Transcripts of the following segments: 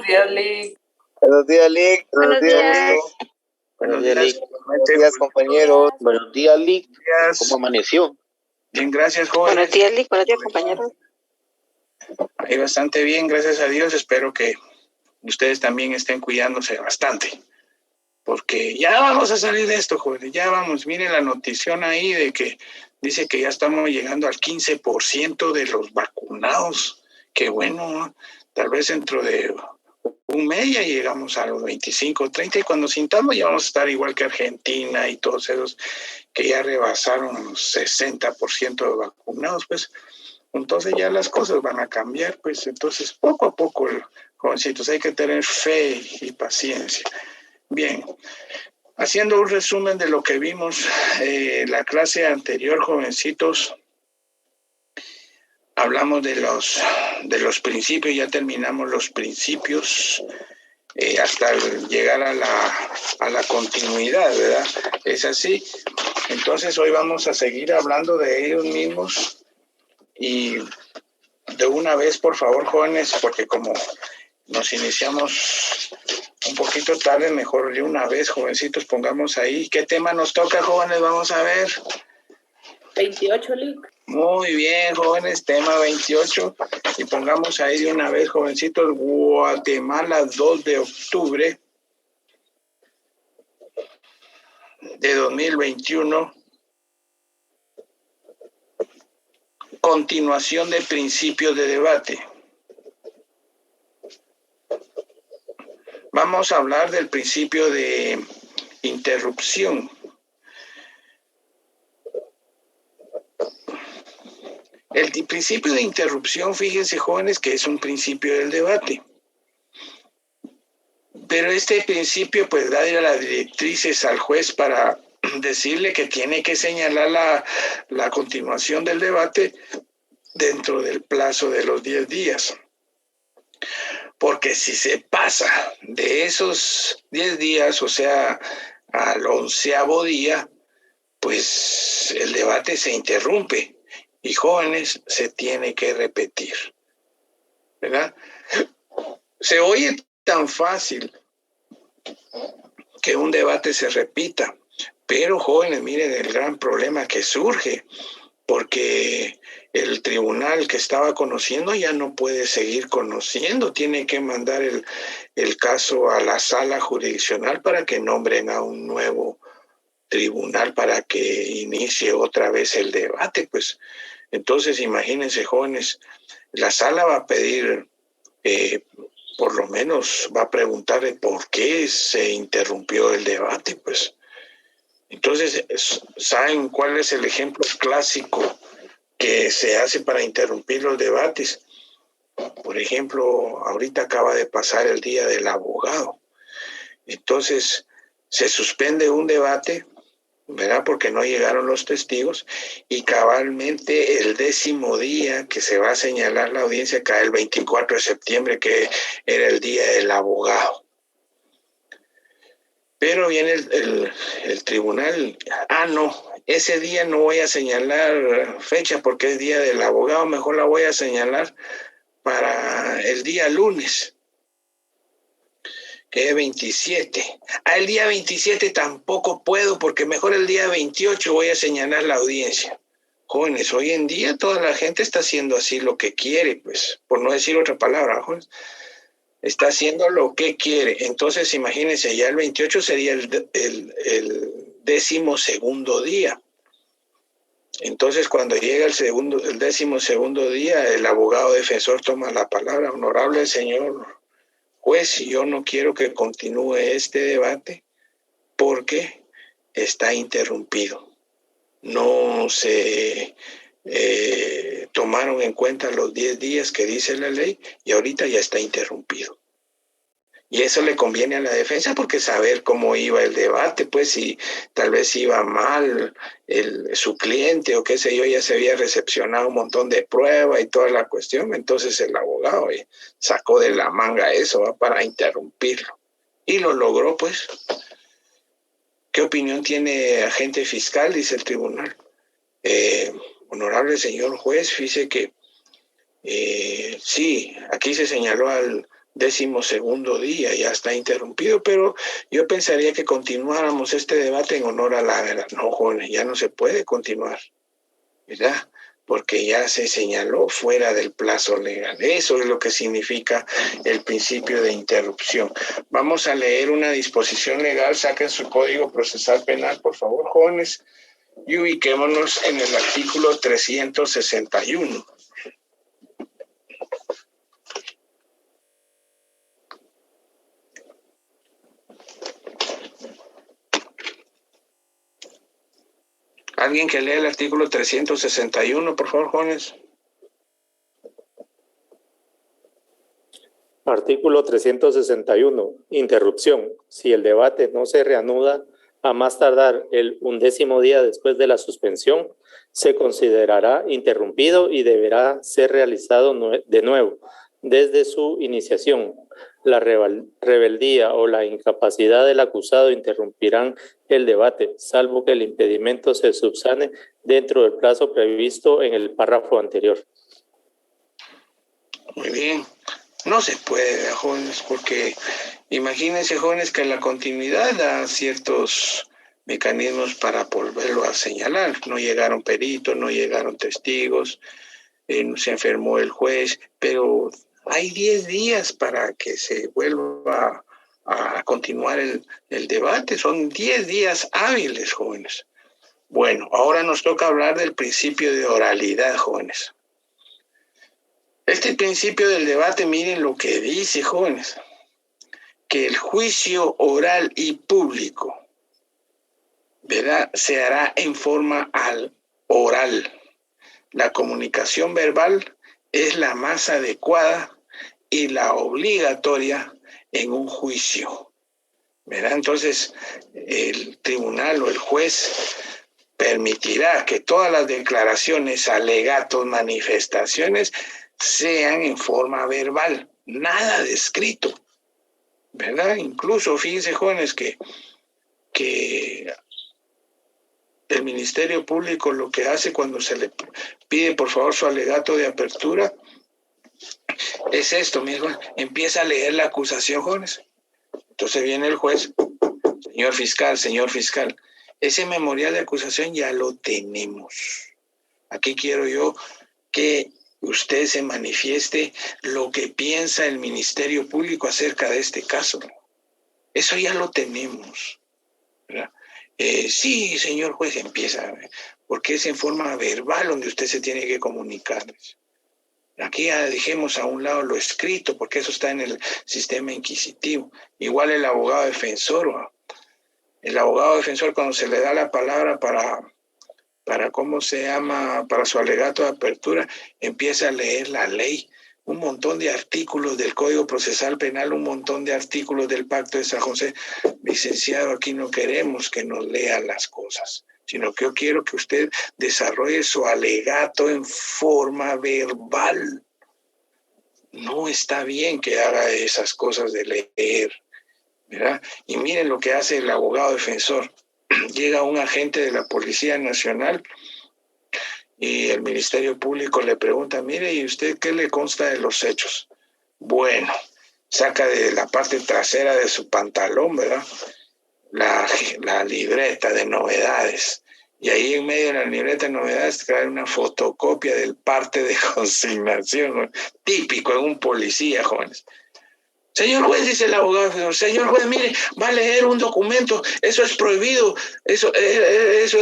días, Lick. Buenos días, Lick. Buenos días. Buenos días, Lick. Buenos días, compañeros. Buenos días, Lick. ¿Cómo amaneció? Bien, gracias, jóvenes. Buenos días, Lick. Buenos días, compañeros. Ahí bastante bien, gracias a Dios. Espero que ustedes también estén cuidándose bastante. Porque ya vamos a salir de esto, jóvenes. Ya vamos. Miren la notición ahí de que dice que ya estamos llegando al 15% de los vacunados. Qué bueno, ¿no? Tal vez dentro de un mes ya llegamos a los 25, 30 y cuando sintamos ya vamos a estar igual que Argentina y todos esos que ya rebasaron los 60% de vacunados, pues entonces ya las cosas van a cambiar, pues entonces poco a poco, jovencitos, hay que tener fe y paciencia. Bien, haciendo un resumen de lo que vimos la clase anterior, jovencitos, hablamos de los principios, ya terminamos los principios hasta llegar a la continuidad, ¿verdad? Es así. Entonces hoy vamos a seguir hablando de ellos mismos y de una vez, por favor, jóvenes, porque como nos iniciamos un poquito tarde, mejor de una vez, jovencitos, pongamos ahí. ¿Qué tema nos toca, jóvenes? Vamos a ver. 28, Lick. Muy bien, jóvenes, tema 28. Y pongamos ahí de una vez, jovencitos, Guatemala, 2 de octubre de 2021. Continuación de principios de debate. Vamos a hablar del principio de interrupción. El principio de interrupción, fíjense, jóvenes, que es un principio del debate. Pero este principio pues da las directrices al juez para decirle que tiene que señalar la continuación del debate dentro del plazo de los 10 días. Porque si se pasa de esos 10 días, o sea, al 11º día, pues el debate se interrumpe y, jóvenes, se tiene que repetir, ¿verdad? Se oye tan fácil que un debate se repita, pero, jóvenes, miren el gran problema que surge, porque el tribunal que estaba conociendo ya no puede seguir conociendo, tiene que mandar el caso a la sala jurisdiccional para que nombren a un nuevo tribunal para que inicie otra vez el debate, pues. Entonces, imagínense, jóvenes, la sala va a pedir, por lo menos va a preguntarle por qué se interrumpió el debate, pues. Entonces, ¿saben cuál es el ejemplo clásico que se hace para interrumpir los debates? Por ejemplo, ahorita acaba de pasar el día del abogado. Entonces, se suspende un debate, ¿verdad? Porque no llegaron los testigos y cabalmente el 10º día que se va a señalar la audiencia cae el 24 de septiembre, que era el día del abogado. Pero viene el tribunal, no, ese día no voy a señalar fecha porque es día del abogado, mejor la voy a señalar para el día lunes, que es 27. El día 27 tampoco puedo porque mejor el día 28 voy a señalar la audiencia. Jóvenes, hoy en día toda la gente está haciendo así lo que quiere, pues, por no decir otra palabra, jóvenes. Está haciendo lo que quiere. Entonces, imagínense, ya el 28 sería el 12º día. Entonces, cuando llega el 12º día, el abogado defensor toma la palabra. Honorable señor juez, yo no quiero que continúe este debate porque está interrumpido. No se tomaron en cuenta los 10 días que dice la ley y ahorita ya está interrumpido. Y eso le conviene a la defensa porque saber cómo iba el debate, pues si tal vez iba mal su cliente o qué sé yo, ya se había recepcionado un montón de pruebas y toda la cuestión. Entonces el abogado sacó de la manga eso para interrumpirlo. Y lo logró, pues. ¿Qué opinión tiene agente fiscal? Dice el tribunal. Honorable señor juez, fíjese que sí, aquí se señaló al 12º día, ya está interrumpido, pero yo pensaría que continuáramos este debate en honor a la verdad. No, jóvenes, ya no se puede continuar, ¿verdad? Porque ya se señaló fuera del plazo legal. Eso es lo que significa el principio de interrupción. Vamos a leer una disposición legal. Saquen su Código Procesal Penal, por favor, jóvenes, y ubiquémonos en el artículo 361. ¿Alguien que lea el artículo 361, por favor, jóvenes? Artículo 361. Interrupción. Si el debate no se reanuda a más tardar el 11º día después de la suspensión, se considerará interrumpido y deberá ser realizado de nuevo desde su iniciación. La rebeldía o la incapacidad del acusado interrumpirán el debate, salvo que el impedimento se subsane dentro del plazo previsto en el párrafo anterior. Muy bien. No se puede, jóvenes, porque imagínense, jóvenes, que la continuidad da ciertos mecanismos para volverlo a señalar. No llegaron peritos, no llegaron testigos, se enfermó el juez, pero hay 10 días para que se vuelva a continuar el debate. Son 10 días hábiles, jóvenes. Bueno, ahora nos toca hablar del principio de oralidad, jóvenes. Este principio del debate, miren lo que dice, jóvenes, que el juicio oral y público, ¿verdad?, se hará en forma oral. La comunicación verbal es la más adecuada y la obligatoria en un juicio, ¿verdad? Entonces, el tribunal o el juez permitirá que todas las declaraciones, alegatos, manifestaciones sean en forma verbal, nada de escrito, ¿verdad? Incluso, fíjense, jóvenes, que el Ministerio Público lo que hace cuando se le pide, por favor, su alegato de apertura, es esto, miren, empieza a leer la acusación, jóvenes. Entonces viene el juez, señor fiscal, ese memorial de acusación ya lo tenemos. Aquí quiero yo que usted se manifieste lo que piensa el Ministerio Público acerca de este caso. Eso ya lo tenemos, ¿verdad? Sí, señor juez, empieza, porque es en forma verbal donde usted se tiene que comunicar. Aquí ya dejemos a un lado lo escrito, porque eso está en el sistema inquisitivo. Igual el abogado defensor, ¿no? El abogado defensor, cuando se le da la palabra para ¿cómo se llama?, para su alegato de apertura, empieza a leer la ley, un montón de artículos del Código Procesal Penal, un montón de artículos del Pacto de San José. Licenciado, aquí no queremos que nos lea las cosas, sino que yo quiero que usted desarrolle su alegato en forma verbal. No está bien que haga esas cosas de leer, ¿verdad? Y miren lo que hace el abogado defensor. Llega un agente de la Policía Nacional y el Ministerio Público le pregunta, mire, ¿y usted qué le consta de los hechos? Bueno, saca de la parte trasera de su pantalón, ¿verdad?, la libreta de novedades. Y ahí en medio de la libreta de novedades trae una fotocopia del parte de consignación, ¿no? Típico en un policía, jóvenes. Señor juez, dice el abogado, señor juez, mire, va a leer un documento, eso es prohibido, eso es.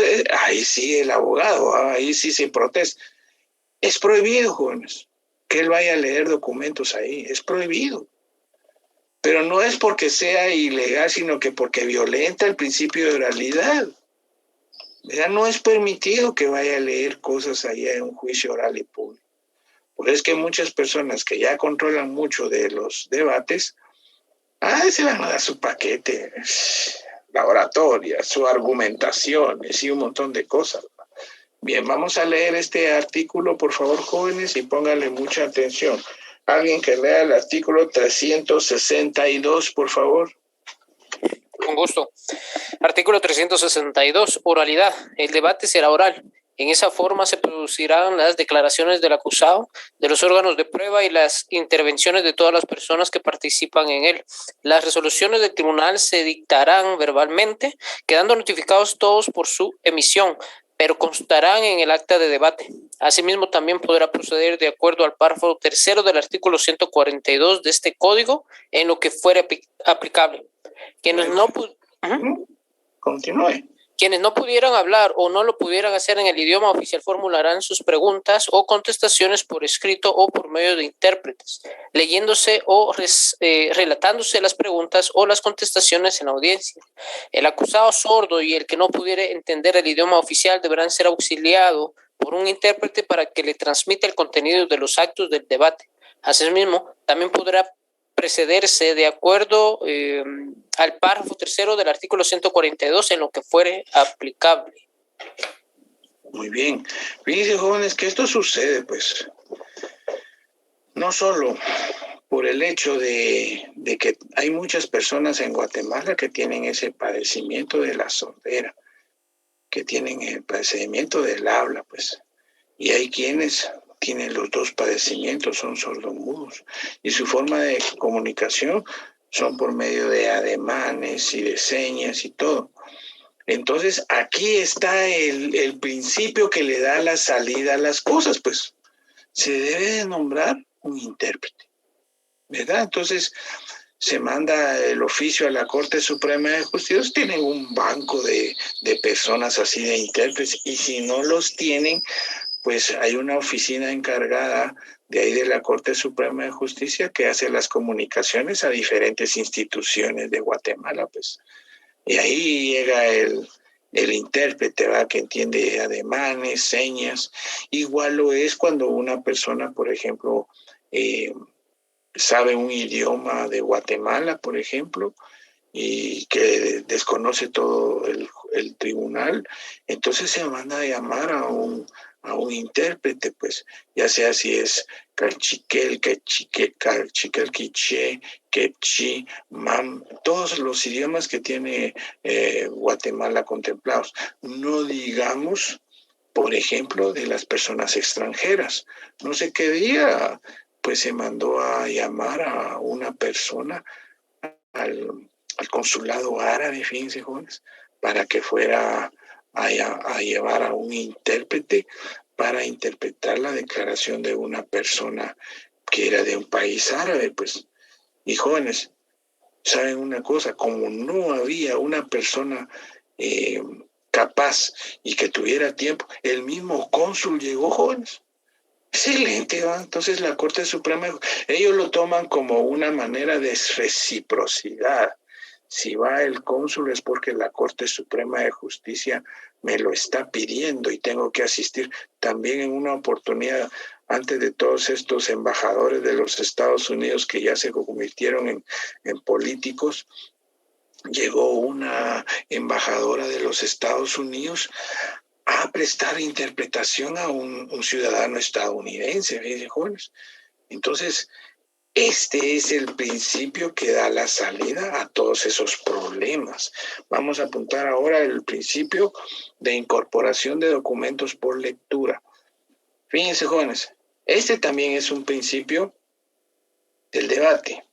Ahí sí el abogado, ahí sí se protesta. Es prohibido, jóvenes, que él vaya a leer documentos ahí, es prohibido. Pero no es porque sea ilegal, sino que porque violenta el principio de oralidad. Ya no es permitido que vaya a leer cosas allá en un juicio oral y público. Por eso es que muchas personas que ya controlan mucho de los debates, se van a dar su paquete, la oratoria, su argumentación y un montón de cosas. Bien, vamos a leer este artículo, por favor, jóvenes, y pónganle mucha atención. Alguien que lea el artículo 362, por favor. Con gusto. Artículo 362, oralidad. El debate será oral. En esa forma se producirán las declaraciones del acusado, de los órganos de prueba y las intervenciones de todas las personas que participan en él. Las resoluciones del tribunal se dictarán verbalmente, quedando notificados todos por su emisión, pero constarán en el acta de debate. Asimismo, también podrá proceder de acuerdo al párrafo tercero del artículo 142 de este código en lo que fuere aplicable. Quienes no pudieran hablar o no lo pudieran hacer en el idioma oficial formularán sus preguntas o contestaciones por escrito o por medio de intérpretes, leyéndose o relatándose las preguntas o las contestaciones en la audiencia. El acusado sordo y el que no pudiere entender el idioma oficial deberán ser auxiliados por un intérprete para que le transmita el contenido de los actos del debate. Asimismo, también podrá precederse de acuerdo al párrafo tercero del artículo 142 en lo que fuere aplicable. Muy bien. Fíjense, jóvenes, que esto sucede, pues, no solo por el hecho de que hay muchas personas en Guatemala que tienen ese padecimiento de la sordera, que tienen el padecimiento del habla, pues, y hay quienes tienen los dos padecimientos, son sordomudos, y su forma de comunicación son por medio de ademanes y de señas y todo. Entonces, aquí está el principio que le da la salida a las cosas, pues, se debe de nombrar un intérprete, ¿verdad? Entonces, se manda el oficio a la Corte Suprema de Justicia, tienen un banco de personas así de intérpretes, y si no los tienen, pues hay una oficina encargada de ahí de la Corte Suprema de Justicia que hace las comunicaciones a diferentes instituciones de Guatemala, pues. Y ahí llega el intérprete, ¿verdad? Que entiende ademanes, señas. Igual lo es cuando una persona, por ejemplo, sabe un idioma de Guatemala, por ejemplo, y que desconoce todo el tribunal, entonces se manda a llamar a un intérprete, pues, ya sea si es calchiquel, calchiquel, quiché, quechí, mam, todos los idiomas que tiene Guatemala contemplados. No digamos, por ejemplo, de las personas extranjeras. No sé qué día, pues se mandó a llamar a una persona al consulado árabe, fíjense, jóvenes, para que fuera a llevar a un intérprete para interpretar la declaración de una persona que era de un país árabe, pues. Y jóvenes, ¿saben una cosa? Como no había una persona capaz y que tuviera tiempo, el mismo cónsul llegó, jóvenes. Excelente, ¿va? Entonces la Corte Suprema, ellos lo toman como una manera de reciprocidad. Si va el cónsul es porque la Corte Suprema de Justicia me lo está pidiendo y tengo que asistir. También en una oportunidad, antes de todos estos embajadores de los Estados Unidos que ya se convirtieron en políticos, llegó una embajadora de los Estados Unidos a prestar interpretación a un ciudadano estadounidense, ¿ves, jóvenes? Entonces, este es el principio que da la salida a todos esos problemas. Vamos a apuntar ahora el principio de incorporación de documentos por lectura. Fíjense, jóvenes, este también es un principio del debate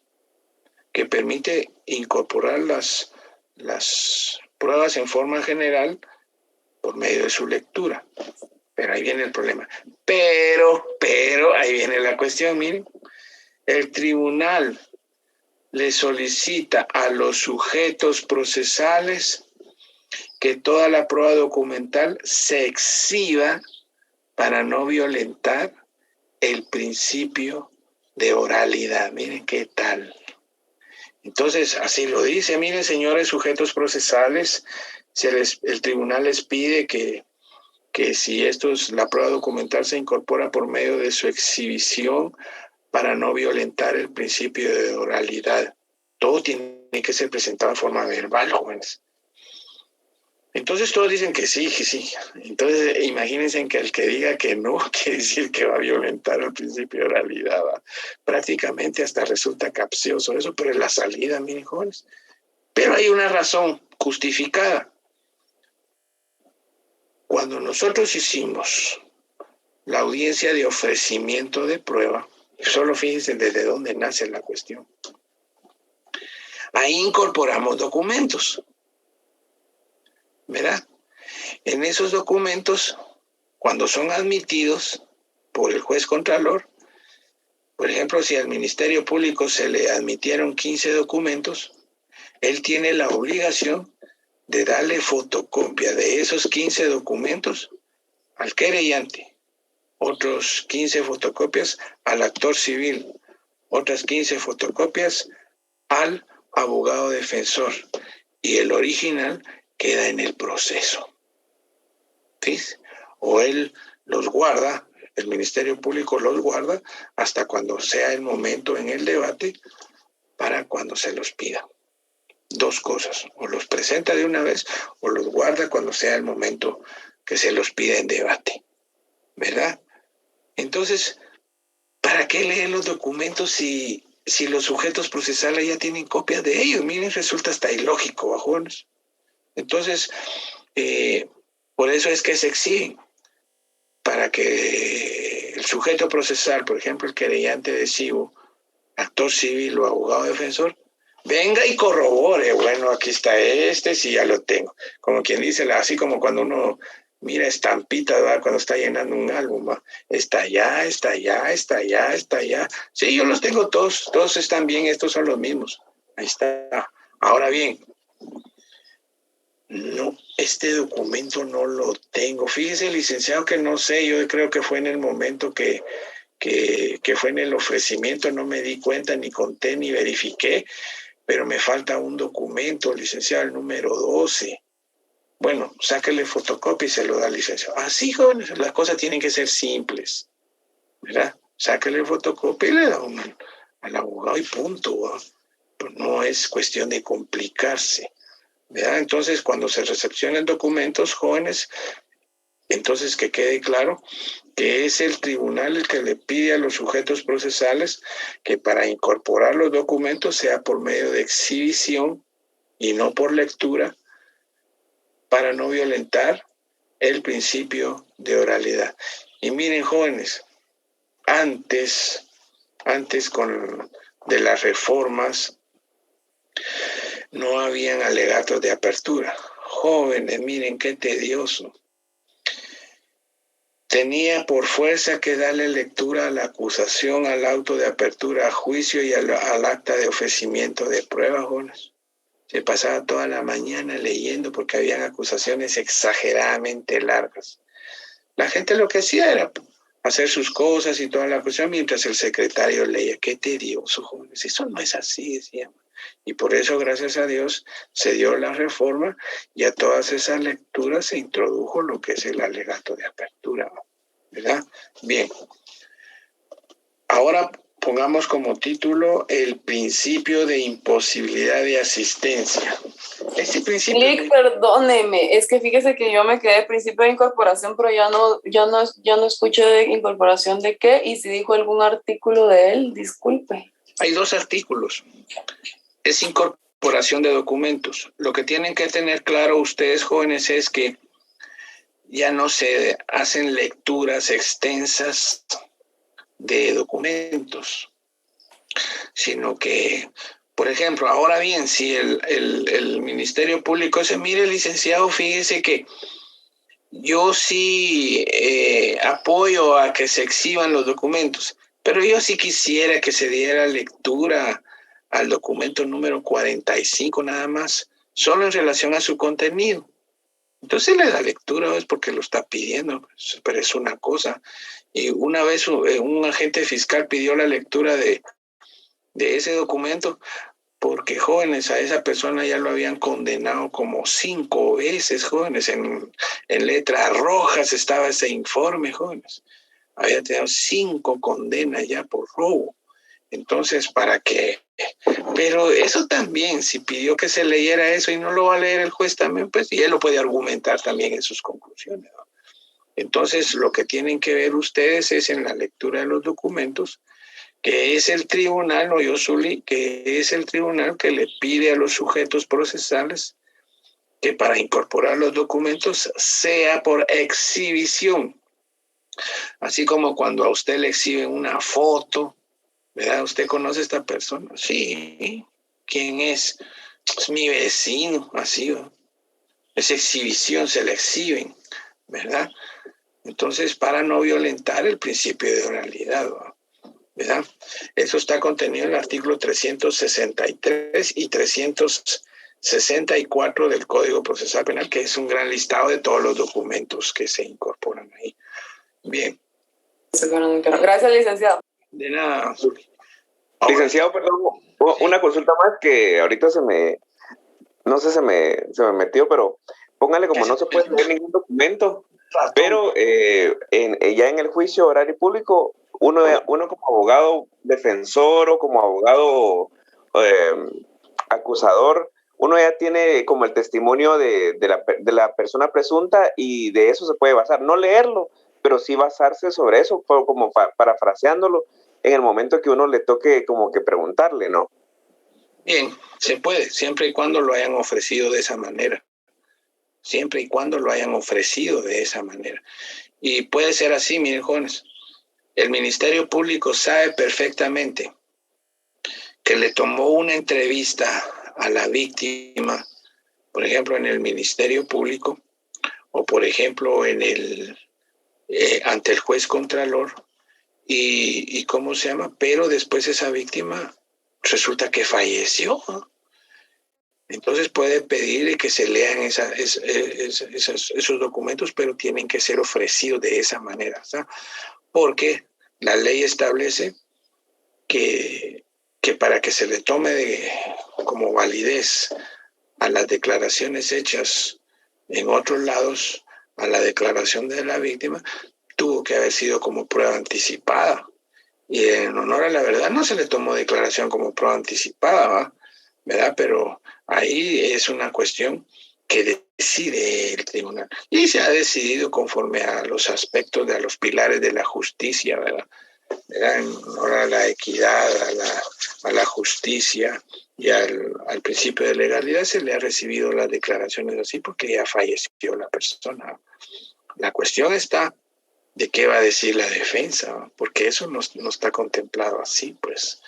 que permite incorporar las pruebas en forma general por medio de su lectura. Pero ahí viene el problema. Pero ahí viene la cuestión, miren. El tribunal le solicita a los sujetos procesales que toda la prueba documental se exhiba para no violentar el principio de oralidad. Miren qué tal. Entonces, así lo dice. Miren, señores sujetos procesales, el tribunal les pide que si la prueba documental se incorpora por medio de su exhibición para no violentar el principio de oralidad. Todo tiene que ser presentado en forma verbal, jóvenes. Entonces todos dicen que sí, que sí. Entonces imagínense que el que diga que no, quiere decir que va a violentar el principio de oralidad. ¿Va? Prácticamente hasta resulta capcioso eso, pero es la salida, miren, jóvenes. Pero hay una razón justificada. Cuando nosotros hicimos la audiencia de ofrecimiento de prueba, solo fíjense desde dónde nace la cuestión. Ahí incorporamos documentos, ¿verdad? En esos documentos, cuando son admitidos por el juez contralor, por ejemplo, si al Ministerio Público se le admitieron 15 documentos, él tiene la obligación de darle fotocopia de esos 15 documentos al querellante, otros 15 fotocopias al actor civil, otras 15 fotocopias al abogado defensor, y el original queda en el proceso. ¿Sí? O él los guarda, el Ministerio Público los guarda hasta cuando sea el momento en el debate para cuando se los pida. Dos cosas, o los presenta de una vez o los guarda cuando sea el momento que se los pida en debate, ¿verdad? Entonces, ¿para qué leer los documentos si los sujetos procesales ya tienen copias de ellos? Miren, resulta hasta ilógico, bajones. Entonces, por eso es que se exigen, para que el sujeto procesal, por ejemplo, el querellante adhesivo, actor civil o abogado defensor, venga y corrobore. Bueno, aquí está sí, ya lo tengo. Como quien dice, así como cuando uno mira estampitas, ¿verdad? Cuando está llenando un álbum, ¿va? Está allá, está allá, está allá, está allá. Sí, yo los tengo todos están bien, estos son los mismos. Ahí está. Ahora bien, no, este documento no lo tengo. Fíjese, licenciado, que no sé, yo creo que fue en el momento que fue en el ofrecimiento, no me di cuenta, ni conté, ni verifiqué, pero me falta un documento, licenciado, el número 12. Bueno, sáquele fotocopia y se lo da al licenciado. Así, jóvenes, las cosas tienen que ser simples, ¿verdad? Sáquele fotocopia y le da al abogado y punto, ¿verdad? Pero no es cuestión de complicarse, ¿verdad? Entonces, cuando se recepcionen documentos, jóvenes, entonces que quede claro que es el tribunal el que le pide a los sujetos procesales que para incorporar los documentos sea por medio de exhibición y no por lectura, para no violentar el principio de oralidad. Y miren, jóvenes, antes de las reformas no habían alegatos de apertura. Jóvenes, miren qué tedioso. Tenía por fuerza que darle lectura a la acusación, al auto de apertura a juicio y al acta de ofrecimiento de pruebas, jóvenes. Se pasaba toda la mañana leyendo porque habían acusaciones exageradamente largas. La gente lo que hacía era hacer sus cosas y toda la cuestión mientras el secretario leía. Qué tedioso, jóvenes. Eso no es así, decían. Y por eso, gracias a Dios, se dio la reforma y a todas esas lecturas se introdujo lo que es el alegato de apertura, ¿verdad? Bien. Ahora pongamos como título el principio de imposibilidad de asistencia. Este principio... Lick, perdóneme, es que fíjese que yo me quedé principio de incorporación, pero ya no escuché de incorporación de qué, y si dijo algún artículo de él, disculpe. Hay 2 artículos. Es incorporación de documentos. Lo que tienen que tener claro ustedes, jóvenes, es que ya no se hacen lecturas extensas de documentos, sino que, por ejemplo, ahora bien, si el Ministerio Público dice, mire, licenciado, fíjese que yo sí apoyo a que se exhiban los documentos, pero yo sí quisiera que se diera lectura al documento número 45 nada más, solo en relación a su contenido. Entonces le da lectura, es porque lo está pidiendo, pero es una cosa. Y una vez un agente fiscal pidió la lectura de ese documento porque, jóvenes, a esa persona ya lo habían condenado como 5 veces, jóvenes, en letras rojas estaba ese informe, jóvenes. Había tenido 5 condenas ya por robo. Entonces, ¿para qué? Pero eso también, si pidió que se leyera eso y no lo va a leer el juez también, pues, y él lo puede argumentar también en sus conclusiones, ¿no? Entonces, lo que tienen que ver ustedes es en la lectura de los documentos, que es el tribunal, que es el tribunal que le pide a los sujetos procesales que para incorporar los documentos sea por exhibición. Así como cuando a usted le exhiben una foto, ¿verdad? ¿Usted conoce a esta persona? Sí. ¿Quién es? Es mi vecino, así, ¿verdad? Es exhibición, se le exhiben, ¿verdad? Entonces, para no violentar el principio de oralidad, ¿verdad? Eso está contenido en el artículo 363 y 364 del Código Procesal Penal, que es un gran listado de todos los documentos que se incorporan ahí. Bien. Gracias, licenciado. De nada. Licenciado, perdón, una consulta más que ahorita no sé, se me metió, pero póngale como no se puede leer ningún documento, pero ya en el juicio oral y público, uno como abogado defensor o como abogado acusador, uno ya tiene como el testimonio de la persona presunta y de eso se puede basar, no leerlo, pero sí basarse sobre eso, como parafraseándolo en el momento que uno le toque como que preguntarle, ¿no? Bien, se puede, siempre y cuando lo hayan ofrecido de esa manera. Siempre y cuando lo hayan ofrecido de esa manera. Y puede ser así, miren, jóvenes. El Ministerio Público sabe perfectamente que le tomó una entrevista a la víctima, por ejemplo, en el Ministerio Público, o por ejemplo, ante el juez contralor, y ¿cómo se llama? Pero después esa víctima resulta que falleció. Entonces puede pedir que se lean esos documentos, pero tienen que ser ofrecidos de esa manera, ¿sabes? Porque la ley establece que para que se le tome como validez a las declaraciones hechas en otros lados, a la declaración de la víctima, tuvo que haber sido como prueba anticipada. Y en honor a la verdad no se le tomó declaración como prueba anticipada, ¿verdad? Pero ahí es una cuestión que decide el tribunal. Y se ha decidido conforme a los aspectos a los pilares de la justicia, ¿verdad? En honor a la equidad, a la justicia y al principio de legalidad, se le ha recibido las declaraciones así porque ya falleció la persona. La cuestión está de qué va a decir la defensa, porque eso no está contemplado así, pues,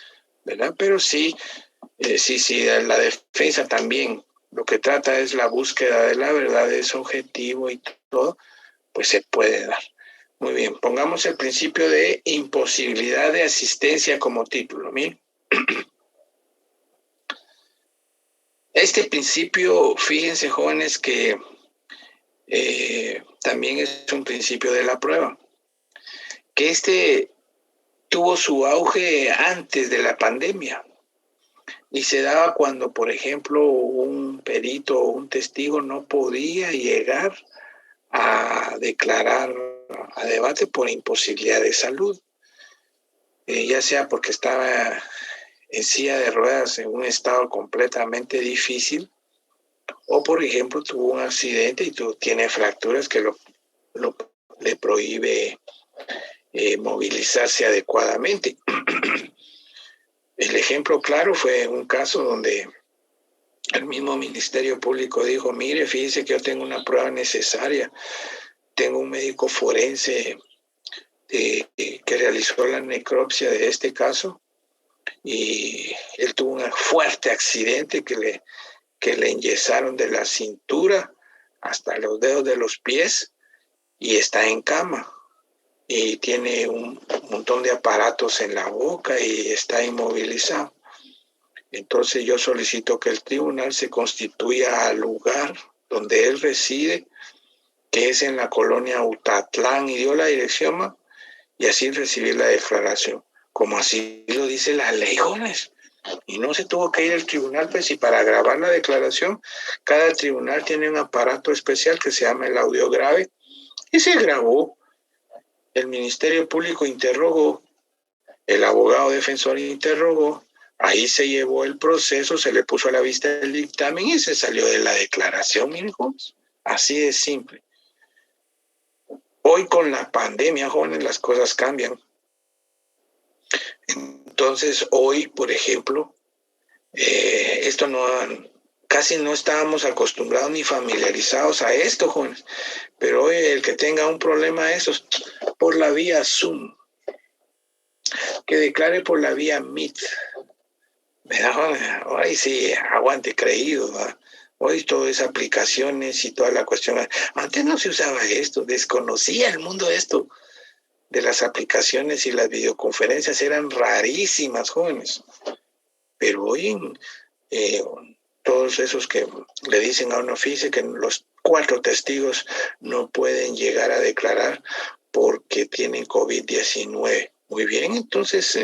¿verdad? Pero sí, la defensa también lo que trata es la búsqueda de la verdad, es objetivo y todo, pues se puede dar. Muy bien, pongamos el principio de imposibilidad de asistencia como título. Miren. Este principio, fíjense, jóvenes, que también es un principio de la prueba, que tuvo su auge antes de la pandemia y se daba cuando, por ejemplo, un perito o un testigo no podía llegar a declarar a debate por imposibilidad de salud, ya sea porque estaba en silla de ruedas en un estado completamente difícil, o por ejemplo tuvo un accidente y tiene fracturas que le prohíbe movilizarse adecuadamente. El ejemplo claro fue un caso donde el mismo Ministerio Público dijo, mire, fíjese que yo tengo una prueba necesaria, tengo un médico forense que realizó la necropsia de este caso y él tuvo un fuerte accidente que le enyesaron de la cintura hasta los dedos de los pies y está en cama y tiene un montón de aparatos en la boca y está inmovilizado. Entonces yo solicito que el tribunal se constituya al lugar donde él reside, que es en la colonia Utatlán, y dio la dirección, y así recibir la declaración, como así lo dice la ley, jóvenes. Y no se tuvo que ir al tribunal, pues, y para grabar la declaración, cada tribunal tiene un aparato especial que se llama el audiograve, y se grabó. El Ministerio Público interrogó, el abogado defensor interrogó, ahí se llevó el proceso, se le puso a la vista el dictamen y se salió de la declaración, miren, jóvenes. Así de simple. Hoy con la pandemia, jóvenes, las cosas cambian. Entonces, hoy, por ejemplo, esto no casi no estábamos acostumbrados ni familiarizados a esto, jóvenes. Pero hoy el que tenga un problema de esos, por la vía Zoom, que declare por la vía Meet. Hoy sí, aguante creído, ¿verdad? Hoy todo es aplicaciones y toda la cuestión. Antes no se usaba esto, desconocía el mundo de esto, de las aplicaciones y las videoconferencias, eran rarísimas, jóvenes. Pero hoy todos esos que le dicen a uno, fíjese que los 4 testigos no pueden llegar a declarar porque tienen COVID-19. Muy bien, entonces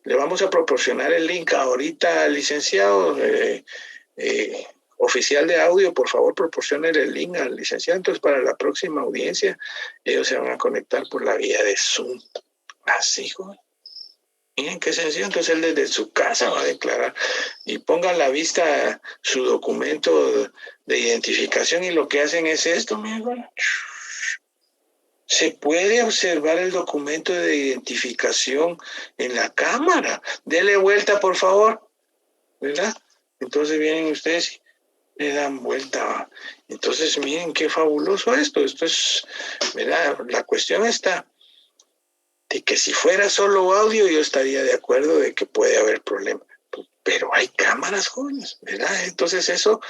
le vamos a proporcionar el link ahorita, licenciado, oficial de audio, por favor, proporcione el link al licenciado. Entonces, para la próxima audiencia, ellos se van a conectar por la vía de Zoom. Así, joven. Miren qué sencillo. Entonces, él desde su casa va a declarar y ponga a la vista su documento de identificación y lo que hacen es esto, miren. Se puede observar el documento de identificación en la cámara. Dele vuelta, por favor, ¿verdad? Entonces vienen ustedes y le dan vuelta. Entonces, miren qué fabuloso esto. Esto es, ¿verdad? La cuestión está de que si fuera solo audio, yo estaría de acuerdo de que puede haber problema. Pero hay cámaras, jóvenes, ¿verdad? Entonces eso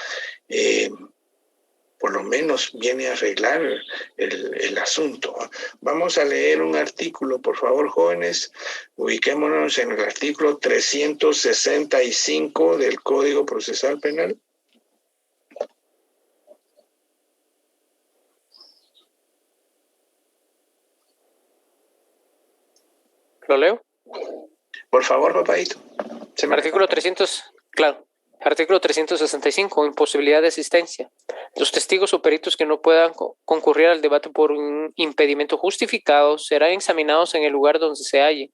por lo menos viene a arreglar el asunto. Vamos a leer un artículo, por favor, jóvenes. Ubiquémonos en el artículo 365 del Código Procesal Penal. ¿Lo leo? Por favor, papadito. Artículo 300, claro. Artículo 365, imposibilidad de asistencia. Los testigos o peritos que no puedan concurrir al debate por un impedimento justificado serán examinados en el lugar donde se hallen,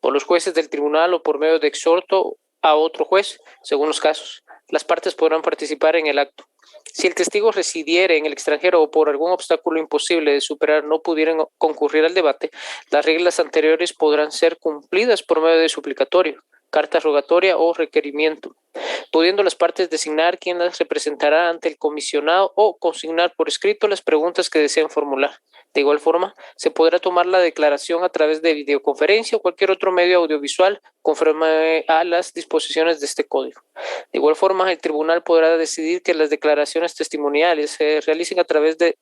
por los jueces del tribunal o por medio de exhorto a otro juez, según los casos. Las partes podrán participar en el acto. Si el testigo residiere en el extranjero o por algún obstáculo imposible de superar no pudieran concurrir al debate, las reglas anteriores podrán ser cumplidas por medio de suplicatorio, carta rogatoria o requerimiento, pudiendo las partes designar quién las representará ante el comisionado o consignar por escrito las preguntas que desean formular. De igual forma, se podrá tomar la declaración a través de videoconferencia o cualquier otro medio audiovisual conforme a las disposiciones de este código. De igual forma, el tribunal podrá decidir que las declaraciones testimoniales se realicen a través de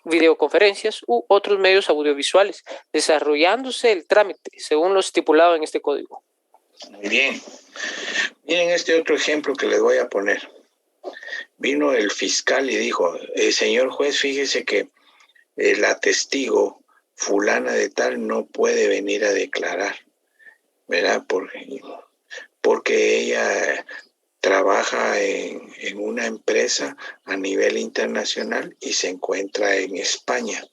videoconferencias u otros medios audiovisuales, desarrollándose el trámite según lo estipulado en este código. Muy bien. Miren este otro ejemplo que les voy a poner. Vino el fiscal y dijo, señor juez, fíjese que la testigo fulana de tal no puede venir a declarar, ¿verdad? Porque ella trabaja en una empresa a nivel internacional y se encuentra en España.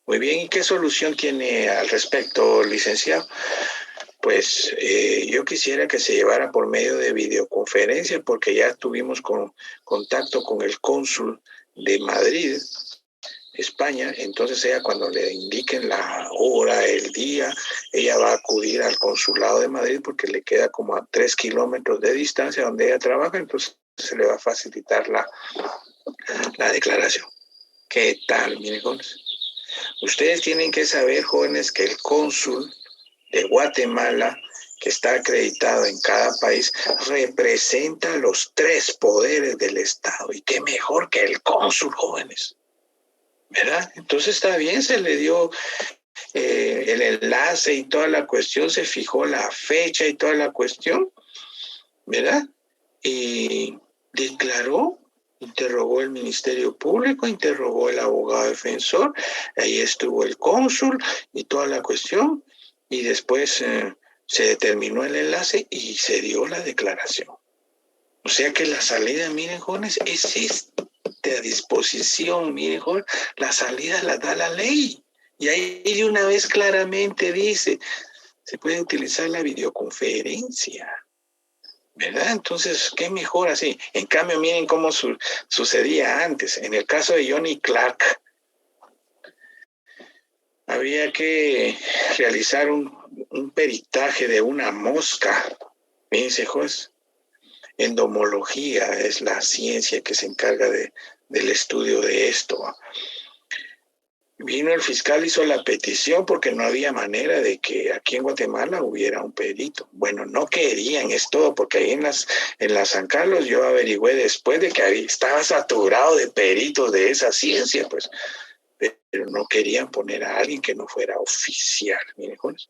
Muy bien, ¿y qué solución tiene al respecto, licenciado? Pues yo quisiera que se llevara por medio de videoconferencia, porque ya tuvimos contacto con el cónsul de Madrid, España. Entonces ella, cuando le indiquen la hora, el día, ella va a acudir al consulado de Madrid porque le queda como a 3 kilómetros de distancia donde ella trabaja, entonces se le va a facilitar la declaración. ¿Qué tal, miren, jóvenes? Ustedes tienen que saber, jóvenes, que el cónsul de Guatemala, que está acreditado en cada país, representa los 3 poderes del Estado. Y qué mejor que el cónsul, jóvenes, ¿verdad? Entonces está bien, se le dio el enlace y toda la cuestión, se fijó la fecha y toda la cuestión, ¿verdad? Y declaró, interrogó el Ministerio Público, interrogó el abogado defensor, ahí estuvo el cónsul y toda la cuestión. Y después se determinó el enlace y se dio la declaración. O sea que la salida, miren, jóvenes, es esta disposición, miren, jóvenes, la salida la da la ley. Y ahí de una vez claramente dice, se puede utilizar la videoconferencia, ¿verdad? Entonces, ¿qué mejor así? En cambio, miren cómo sucedía antes. En el caso de Johnny Clark, había que realizar un peritaje de una mosca, fíjense, juez. endomología es la ciencia que se encarga del estudio de esto. Vino el fiscal, hizo la petición porque no había manera de que aquí en Guatemala hubiera un perito. Bueno, no querían, es todo, porque ahí en la San Carlos yo averigüé después de que estaba saturado de peritos de esa ciencia, pues, pero no querían poner a alguien que no fuera oficial. Miren, jóvenes.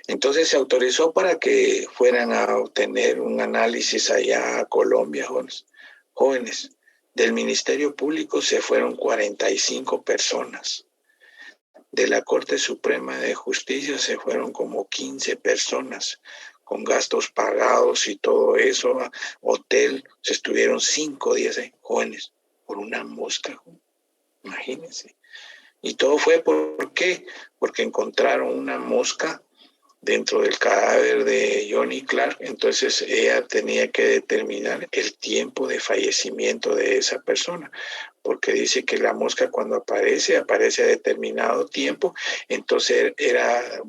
Entonces se autorizó para que fueran a obtener un análisis allá a Colombia, jóvenes. Del Ministerio Público se fueron 45 personas. De la Corte Suprema de Justicia se fueron como 15 personas, con gastos pagados y todo eso. Hotel, se estuvieron 5 días, jóvenes, por una mosca. Imagínense. Y todo fue ¿por qué? Porque encontraron una mosca dentro del cadáver de Johnny Clark. Entonces ella tenía que determinar el tiempo de fallecimiento de esa persona, porque dice que la mosca cuando aparece a determinado tiempo. Entonces era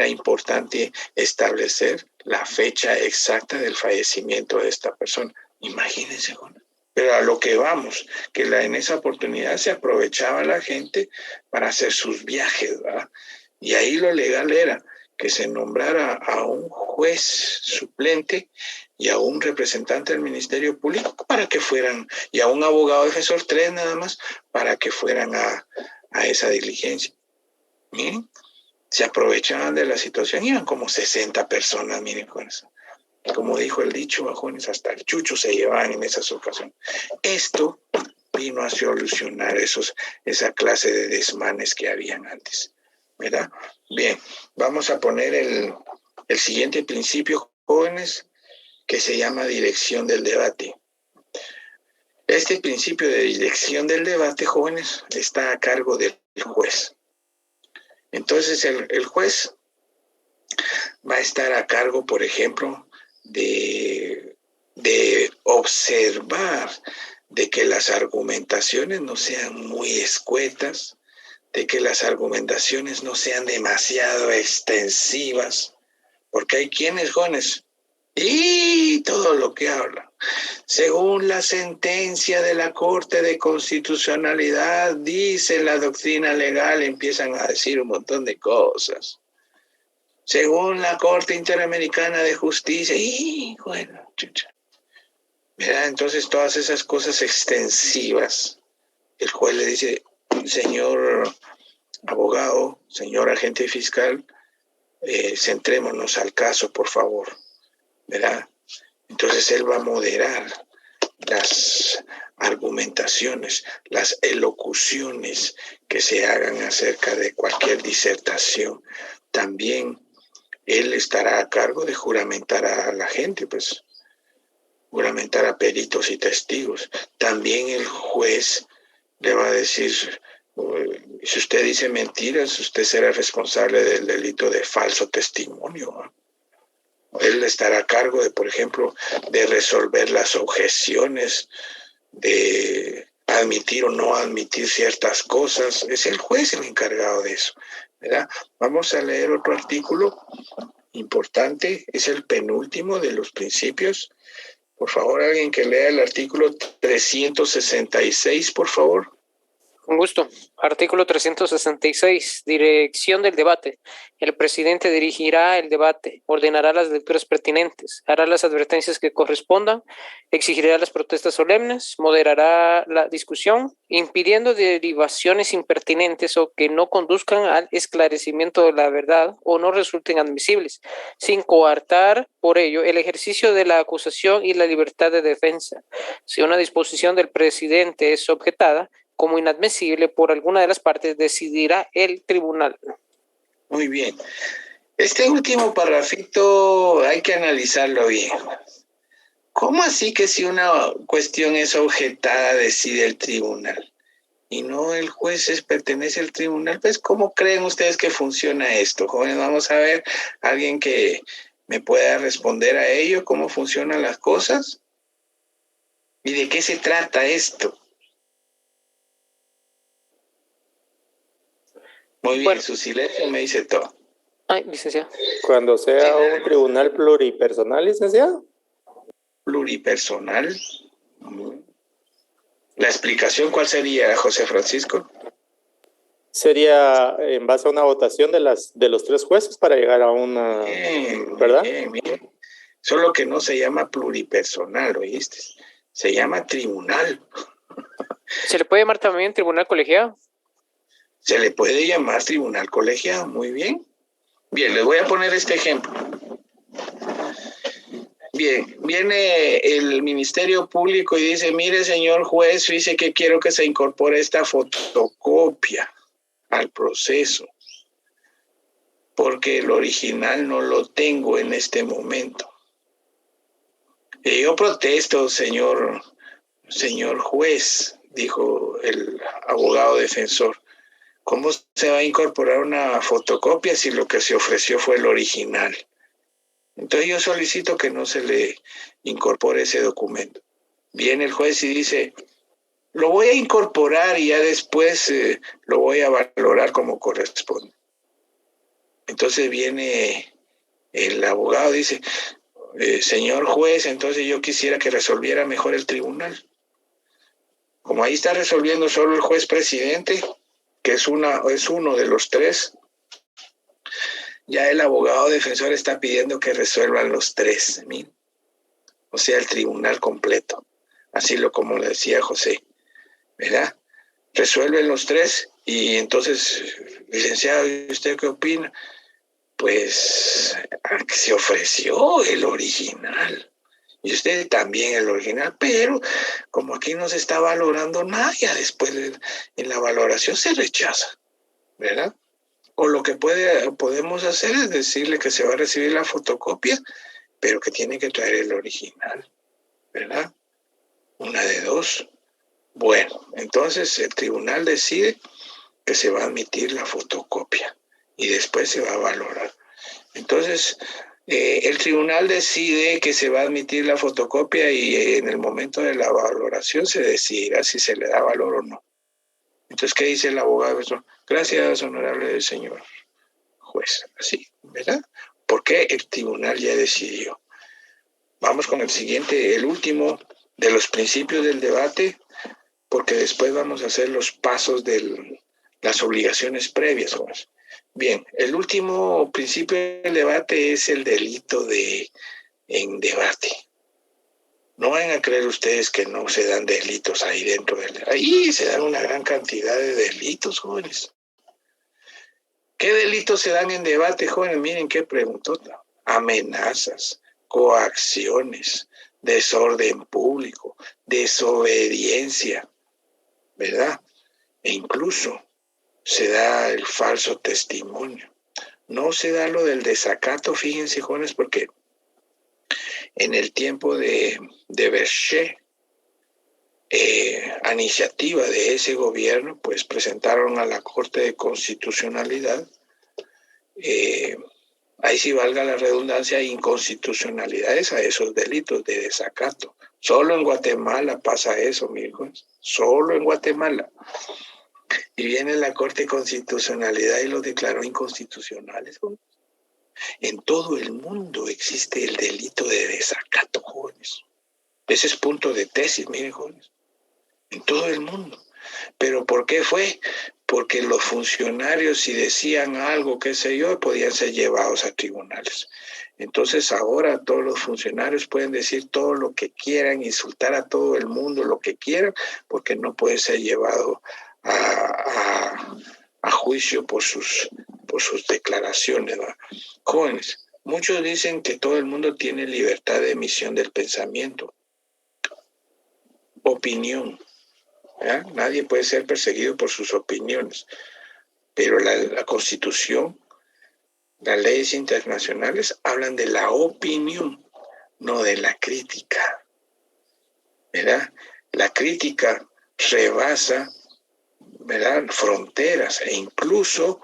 importante establecer la fecha exacta del fallecimiento de esta persona. Imagínense, Juan. Pero a lo que vamos, que en esa oportunidad se aprovechaba la gente para hacer sus viajes, ¿verdad? Y ahí lo legal era que se nombrara a un juez suplente y a un representante del Ministerio Público para que fueran, y a un abogado defensor, 3 nada más, para que fueran a esa diligencia. Miren, se aprovechaban de la situación, iban como 60 personas, miren con eso. Como dijo el dicho, bajones, hasta el chucho se llevaban en esas ocasiones. Esto vino a solucionar esa clase de desmanes que habían antes, ¿verdad? Bien, vamos a poner el siguiente principio, jóvenes, que se llama dirección del debate. Este principio de dirección del debate, jóvenes, está a cargo del juez. Entonces, el juez va a estar a cargo, por ejemplo, de observar de que las argumentaciones no sean muy escuetas, de que las argumentaciones no sean demasiado extensivas, porque hay quienes, jóvenes, y todo lo que hablan, según la sentencia de la Corte de Constitucionalidad, dice la doctrina legal, empiezan a decir un montón de cosas. Según la Corte Interamericana de Justicia, y bueno, chucha. ¿Verdad? Entonces todas esas cosas extensivas, el juez le dice, señor abogado, señor agente fiscal, centrémonos al caso, por favor, ¿verdad? Entonces él va a moderar las argumentaciones, las elocuciones que se hagan acerca de cualquier disertación. También él estará a cargo de juramentar a la gente, pues, juramentar a peritos y testigos. También el juez le va a decir, si usted dice mentiras, usted será responsable del delito de falso testimonio, ¿no? Él estará a cargo de, por ejemplo, de resolver las objeciones, de admitir o no admitir ciertas cosas. Es el juez el encargado de eso, ¿verdad? Vamos a leer otro artículo importante, es el penúltimo de los principios. Por favor, alguien que lea el artículo 366, por favor. Con gusto. Artículo 366. Dirección del debate. El presidente dirigirá el debate, ordenará las lecturas pertinentes, hará las advertencias que correspondan, exigirá las protestas solemnes, moderará la discusión, impidiendo derivaciones impertinentes o que no conduzcan al esclarecimiento de la verdad o no resulten admisibles, sin coartar por ello el ejercicio de la acusación y la libertad de defensa. Si una disposición del presidente es objetada como inadmisible por alguna de las partes, decidirá el tribunal. Muy bien. Este último parrafito hay que analizarlo bien. ¿Cómo así que si una cuestión es objetada decide el tribunal y no el juez pertenece al tribunal? Pues, ¿cómo creen ustedes que funciona esto, jóvenes? Vamos a ver, alguien que me pueda responder a ello, cómo funcionan las cosas y de qué se trata esto. Muy bien, bueno, su silencio me dice todo. Ay, licenciado. Cuando sea un tribunal pluripersonal, licenciado. Pluripersonal. ¿La explicación cuál sería, José Francisco? Sería en base a una votación de los 3 jueces para llegar a una, ¿verdad? Bien. Solo que no se llama pluripersonal, ¿oíste? Se llama tribunal. ¿Se le puede llamar también tribunal colegiado? Se le puede llamar tribunal colegiado, muy bien. Bien, les voy a poner este ejemplo. Bien, viene el Ministerio Público y dice, mire, señor juez, dice que quiero que se incorpore esta fotocopia al proceso, porque el original no lo tengo en este momento. Y yo protesto, señor juez, dijo el abogado defensor. ¿Cómo se va a incorporar una fotocopia si lo que se ofreció fue el original? Entonces yo solicito que no se le incorpore ese documento. Viene el juez y dice, lo voy a incorporar y ya después lo voy a valorar como corresponde. Entonces viene el abogado y dice, señor juez, entonces yo quisiera que resolviera mejor el tribunal. Como ahí está resolviendo solo el juez presidente, que es uno de los 3, ya el abogado defensor está pidiendo que resuelvan los 3, ¿sí? O sea, el tribunal completo. Así como le decía José, ¿verdad? Resuelven los 3 y entonces, licenciado, ¿y usted qué opina? Pues se ofreció el original. Y usted también el original, pero como aquí no se está valorando nada, ya después en la valoración se rechaza, ¿verdad? O lo que podemos hacer es decirle que se va a recibir la fotocopia, pero que tiene que traer el original, ¿verdad? Una de 2. Bueno, entonces el tribunal decide que se va a admitir la fotocopia y después se va a valorar. Entonces, el tribunal decide que se va a admitir la fotocopia y en el momento de la valoración se decidirá si se le da valor o no. Entonces, ¿qué dice el abogado? Gracias, honorable señor juez. Así, ¿verdad? Porque el tribunal ya decidió. Vamos con el siguiente, el último de los principios del debate, porque después vamos a hacer los pasos de las obligaciones previas, jóvenes. Bien, el último principio del debate es el delito en debate. No van a creer ustedes que no se dan delitos ahí dentro ahí se dan una gran cantidad de delitos, jóvenes. ¿Qué delitos se dan en debate, jóvenes? Miren qué preguntota. Amenazas, coacciones, desorden público, desobediencia, ¿verdad? E incluso se da el falso testimonio. No se da lo del desacato, fíjense, jóvenes, porque en el tiempo de Berché, a iniciativa de ese gobierno, pues presentaron a la Corte de Constitucionalidad, ahí sí valga la redundancia, inconstitucionalidades a esos delitos de desacato. Solo en Guatemala pasa eso, amigos, solo en Guatemala. Y viene la Corte de Constitucionalidad y los declaró inconstitucionales. En todo el mundo existe el delito de desacato, jóvenes. Ese es punto de tesis, miren, jóvenes. En todo el mundo. ¿Pero por qué fue? Porque los funcionarios, si decían algo, qué sé yo, podían ser llevados a tribunales. Entonces ahora todos los funcionarios pueden decir todo lo que quieran, insultar a todo el mundo lo que quieran, porque no puede ser llevado a juicio por sus declaraciones, ¿no? Jóvenes, muchos dicen que todo el mundo tiene libertad de emisión del pensamiento, opinión, ¿eh? Nadie puede ser perseguido por sus opiniones, pero la Constitución, las leyes internacionales hablan de la opinión, no de la crítica, ¿verdad? La crítica rebasa, ¿verdad?, fronteras e incluso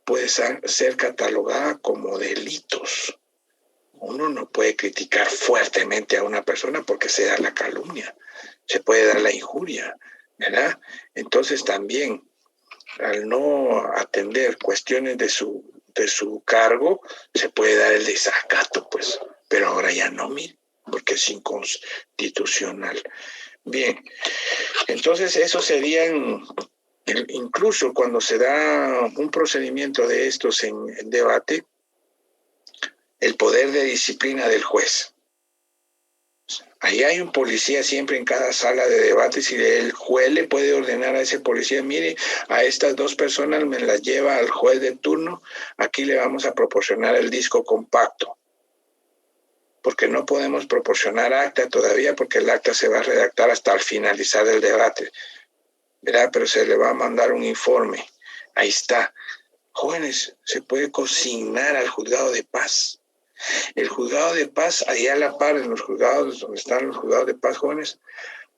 puede ser catalogada como delitos. Uno no puede criticar fuertemente a una persona porque se da la calumnia, se puede dar la injuria, ¿verdad? Entonces también, al no atender cuestiones de de su cargo, se puede dar el desacato, pues, pero ahora ya no, mire, porque es inconstitucional. Bien, entonces eso serían, incluso cuando se da un procedimiento de estos en debate, el poder de disciplina del juez. Ahí hay un policía siempre en cada sala de debates y el juez le puede ordenar a ese policía, mire, a estas dos personas me las lleva al juez de turno, aquí le vamos a proporcionar el disco compacto, porque no podemos proporcionar acta todavía porque el acta se va a redactar hasta al finalizar el debate, ¿verdad? Pero se le va a mandar un informe, ahí está. Jóvenes, se puede consignar al juzgado de paz. El juzgado de paz, ahí a la par, en los juzgados, donde están los juzgados de paz, jóvenes,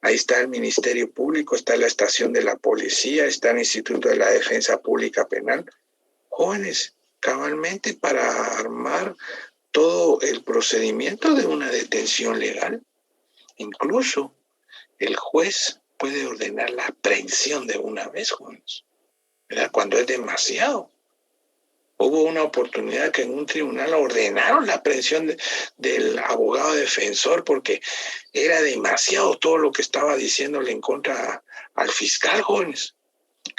ahí está el Ministerio Público, está la estación de la policía, está el Instituto de la Defensa Pública Penal. Jóvenes, cabalmente para armar todo el procedimiento de una detención legal. Incluso el juez puede ordenar la aprehensión de una vez, jóvenes, ¿verdad? Cuando es demasiado. Hubo una oportunidad que en un tribunal ordenaron la aprehensión del abogado defensor porque era demasiado todo lo que estaba diciéndole en contra al fiscal, jóvenes.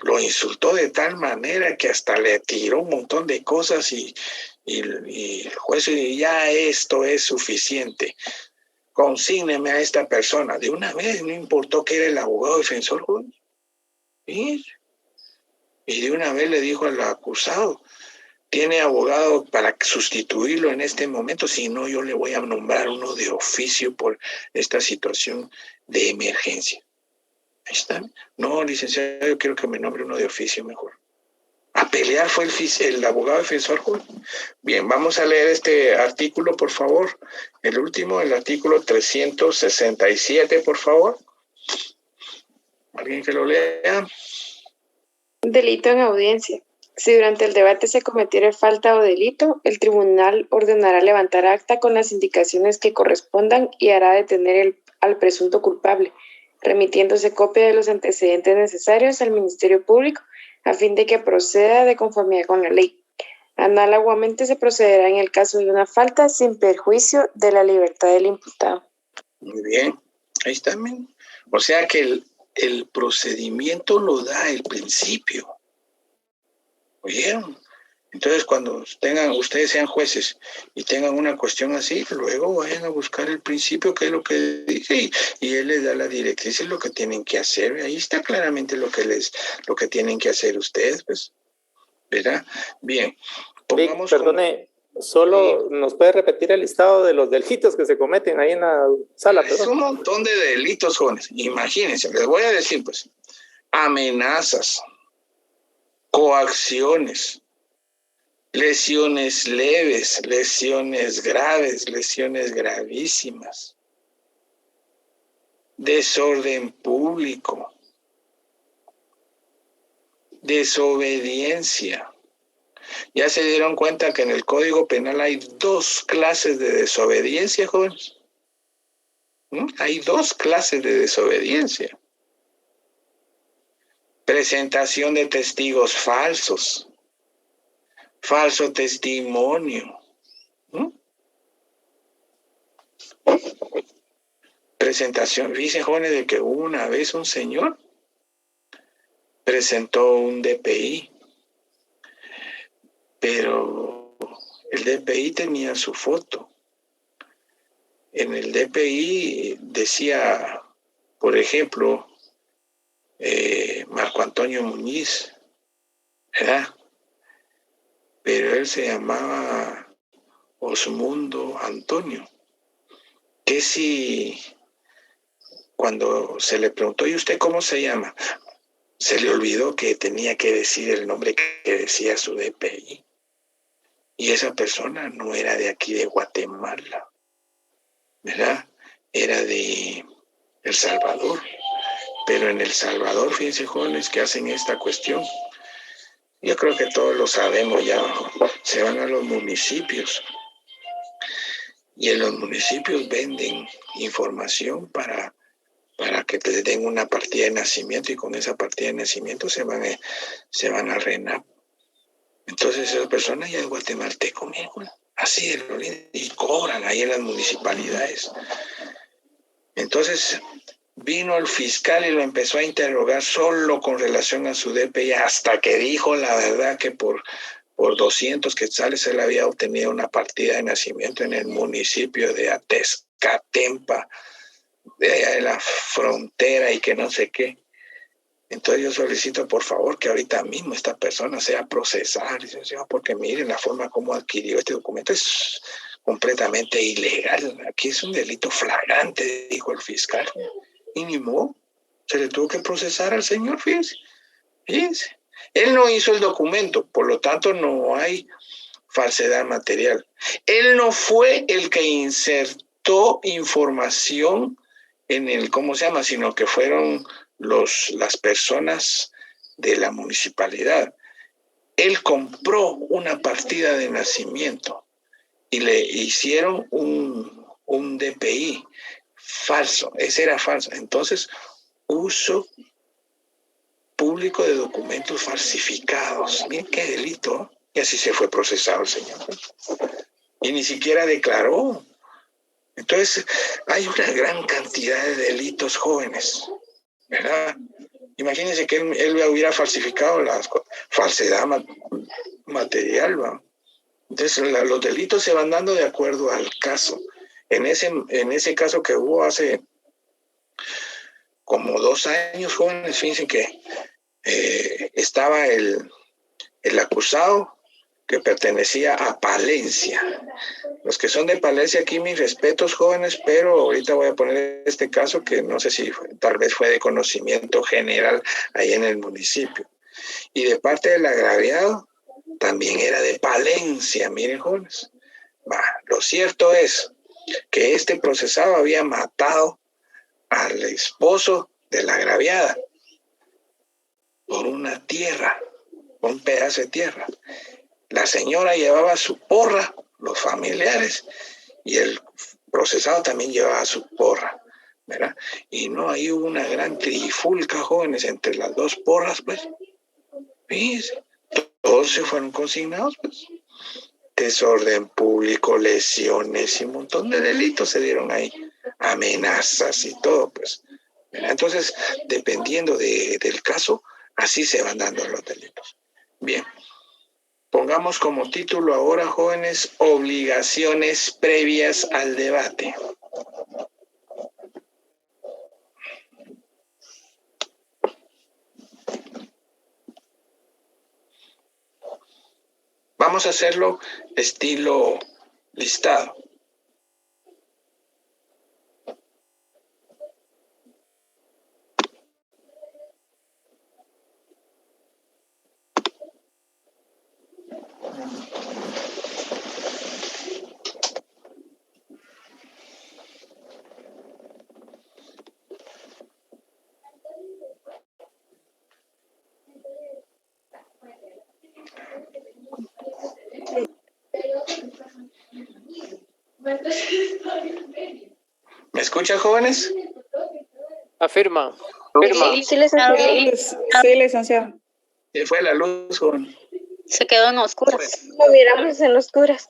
Lo insultó de tal manera que hasta le tiró un montón de cosas y el juez dijo, ya esto es suficiente. Consígneme a esta persona. De una vez, no importó que era el abogado defensor, jóvenes. Y de una vez le dijo al acusado, tiene abogado para sustituirlo en este momento, si no yo le voy a nombrar uno de oficio por esta situación de emergencia. Ahí está. No, licenciado, yo quiero que me nombre uno de oficio mejor. A pelear fue el abogado defensor. Bien, vamos a leer este artículo, por favor. El último, el artículo 367, por favor. ¿Alguien que lo lea? Delito en audiencia. Si durante el debate se cometiere falta o delito, el tribunal ordenará levantar acta con las indicaciones que correspondan y hará detener al presunto culpable, remitiéndose copia de los antecedentes necesarios al Ministerio Público a fin de que proceda de conformidad con la ley. Análogamente se procederá en el caso de una falta sin perjuicio de la libertad del imputado. Muy bien, ahí está. O sea que el procedimiento lo da el principio. ¿Oyeron? Entonces, cuando ustedes sean jueces y tengan una cuestión así, luego vayan a buscar el principio, que es lo que dice, y él les da la directriz, es lo que tienen que hacer. Ahí está claramente lo que tienen que hacer ustedes, pues, ¿verdad? Bien. Pongamos perdone, solo nos puede repetir el listado de los delitos que se cometen ahí en la sala. Es un montón de delitos, jóvenes. Imagínense, les voy a decir, pues, amenazas, coacciones, lesiones leves, lesiones graves, lesiones gravísimas, desorden público, desobediencia. ¿Ya se dieron cuenta que en el Código Penal hay 2 clases de desobediencia, jóvenes? Hay 2 clases de desobediencia. Presentación de testigos falsos, falso testimonio. Presentación, dicen jóvenes de que una vez un señor presentó un DPI, pero el DPI tenía su foto. En el DPI decía, por ejemplo, Marco Antonio Muñiz, ¿verdad? Pero él se llamaba Osmundo Antonio. Que si cuando se le preguntó, ¿y usted cómo se llama? Se le olvidó que tenía que decir el nombre que decía su DPI. Y esa persona no era de aquí de Guatemala, ¿verdad? Era de El Salvador. Pero en El Salvador, fíjense, jóvenes, que hacen esta cuestión. Yo creo que todos lo sabemos ya. Se van a los municipios. Y en los municipios venden información para que te den una partida de nacimiento, y con esa partida de nacimiento se van a RENAP. Entonces esa persona ya es guatemalteco, así de lo lindo, y cobran ahí en las municipalidades. Entonces vino el fiscal y lo empezó a interrogar solo con relación a su DPI, hasta que dijo la verdad que por 200 quetzales él había obtenido una partida de nacimiento en el municipio de Atezcatempa, de allá de la frontera y que no sé qué. Entonces yo solicito por favor que ahorita mismo esta persona sea procesada, licenciado, porque miren la forma como adquirió este documento es completamente ilegal. Aquí es un delito flagrante, dijo el fiscal. Y ni modo, se le tuvo que procesar al señor, fíjense. Fíjense. Él no hizo el documento, por lo tanto no hay falsedad material. Él no fue el que insertó información en el, ¿cómo se llama? Sino que fueron las personas de la municipalidad. Él compró una partida de nacimiento y le hicieron un DPI falso. Ese era falso. Entonces, uso público de documentos falsificados. Miren qué delito. Y así se fue procesado el señor. Y ni siquiera declaró. Entonces, hay una gran cantidad de delitos jóvenes, ¿verdad? Imagínense que él hubiera falsificado la falsedad material, ¿va? Entonces, los delitos se van dando de acuerdo al caso. En ese caso que hubo hace como 2 años, jóvenes, fíjense que estaba el acusado que pertenecía a Palencia. Los que son de Palencia, aquí mis respetos, jóvenes, pero ahorita voy a poner este caso que no sé si tal vez fue de conocimiento general ahí en el municipio. Y de parte del agraviado, también era de Palencia, miren, jóvenes. Lo cierto es que este procesado había matado al esposo de la agraviada por una tierra, por un pedazo de tierra. La señora llevaba su porra, los familiares, y el procesado también llevaba su porra, ¿verdad? Y no, ahí hubo una gran trifulca, jóvenes, entre las dos porras, pues. Fíjense, todos se fueron consignados, pues. Desorden público, lesiones y un montón de delitos se dieron ahí. Amenazas y todo, pues. ¿Verdad? Entonces, dependiendo del caso, así se van dando los delitos. Bien. Pongamos como título ahora, jóvenes, obligaciones previas al debate. Vamos a hacerlo estilo listado. ¿Me escuchan, jóvenes? Afirma. Sí, licenciado. Sí, licenciado. Se fue la luz, joven. Se quedó en oscuras. Lo miramos en oscuras.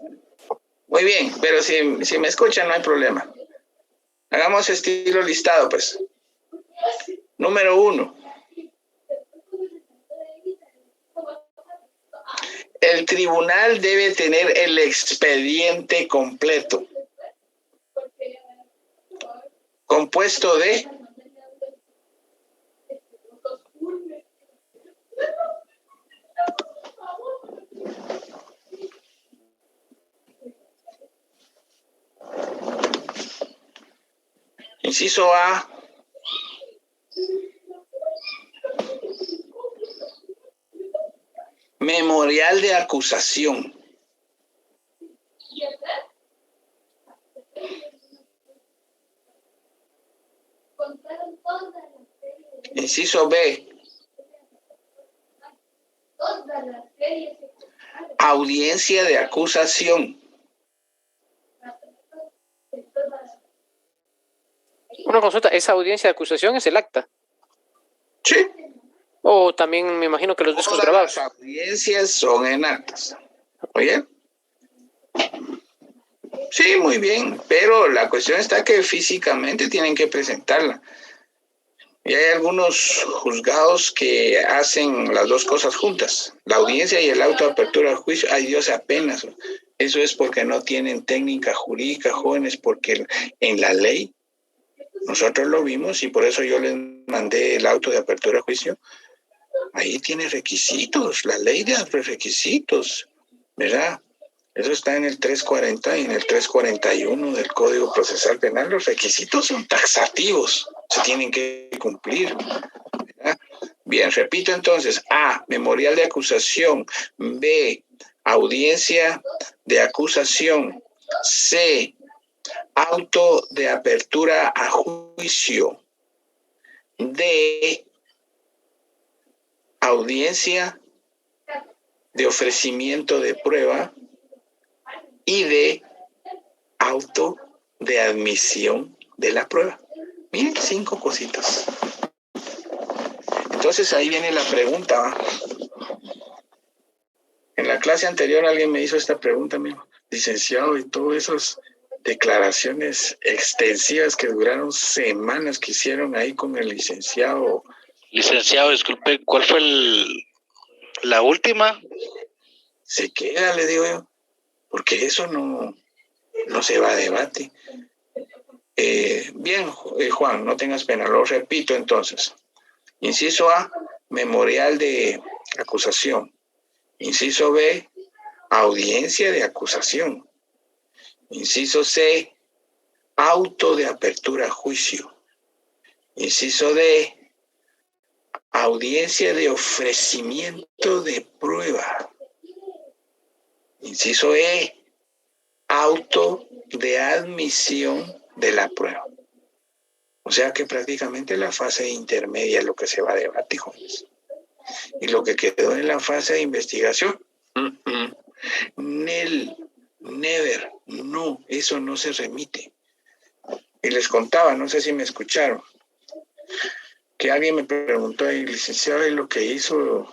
Muy bien, pero si me escuchan no hay problema. Hagamos estilo listado, pues. Número 1. El tribunal debe tener el expediente completo, compuesto de inciso A, memorial de acusación. Inciso B, audiencia de acusación. Una consulta, ¿esa audiencia de acusación es el acta? Sí, O también me imagino que los discos Todas grabados. las audiencias son en actas. ¿Oye? Sí, muy bien, pero la cuestión está que físicamente tienen que presentarla. Y hay algunos juzgados que hacen las dos cosas juntas, la audiencia y el auto de apertura al juicio. Ay Dios, apenas. Eso es porque no tienen técnica jurídica, jóvenes, porque en la ley nosotros lo vimos y por eso yo les mandé el auto de apertura al juicio. Ahí tiene requisitos, la ley de requisitos, ¿verdad? Eso está en el 340 y en el 341 del Código Procesal Penal. Los requisitos son taxativos, se tienen que cumplir, ¿verdad? Bien, repito entonces: A, memorial de acusación; B, audiencia de acusación; C, auto de apertura a juicio; D, audiencia de ofrecimiento de prueba; y de auto de admisión de la prueba. Miren, 5 cositas. Entonces ahí viene la pregunta, ¿va? En la clase anterior alguien me hizo esta pregunta mismo, licenciado, y todas esas declaraciones extensivas que duraron semanas que hicieron ahí con el licenciado. Licenciado, disculpe, ¿cuál fue la última? Se queda, le digo yo, porque eso no se va a debate. Bien, Juan, no tengas pena, lo repito entonces. Inciso A, memorial de acusación. Inciso B, audiencia de acusación. Inciso C, auto de apertura a juicio. Inciso D, audiencia de ofrecimiento de prueba. Inciso E, auto de admisión de la prueba. O sea que prácticamente la fase intermedia es lo que se va a debatir, jóvenes. Y lo que quedó en la fase de investigación, never, no, eso no se remite. Y les contaba, no sé si me escucharon, que alguien me preguntó ahí, licenciado, ¿y lo que hizo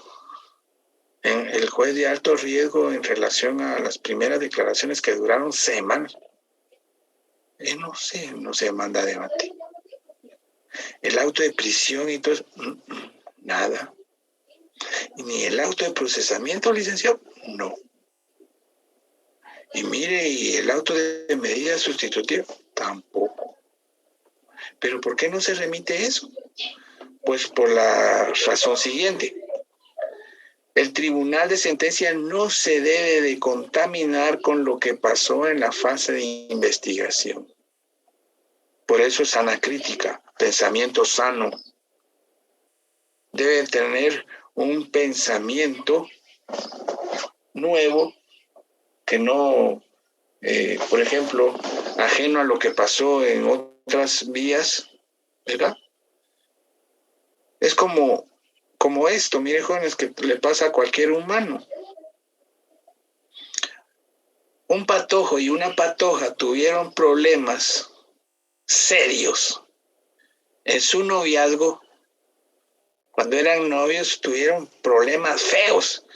en el juez de alto riesgo en relación a las primeras declaraciones que duraron semanas? No se manda a debate. El auto de prisión y todo eso, nada. Ni el auto de procesamiento, licenciado, no. Y mire, y el auto de medida sustitutiva, tampoco. ¿Pero por qué no se remite eso? Pues por la razón siguiente. El tribunal de sentencia no se debe de contaminar con lo que pasó en la fase de investigación. Por eso es sana crítica, pensamiento sano. Debe tener un pensamiento nuevo que no, por ejemplo, ajeno a lo que pasó en otras vías, ¿verdad? Es como esto, mire, jóvenes, que le pasa a cualquier humano. Un patojo y una patoja tuvieron problemas serios en su noviazgo. Cuando eran novios tuvieron problemas feos.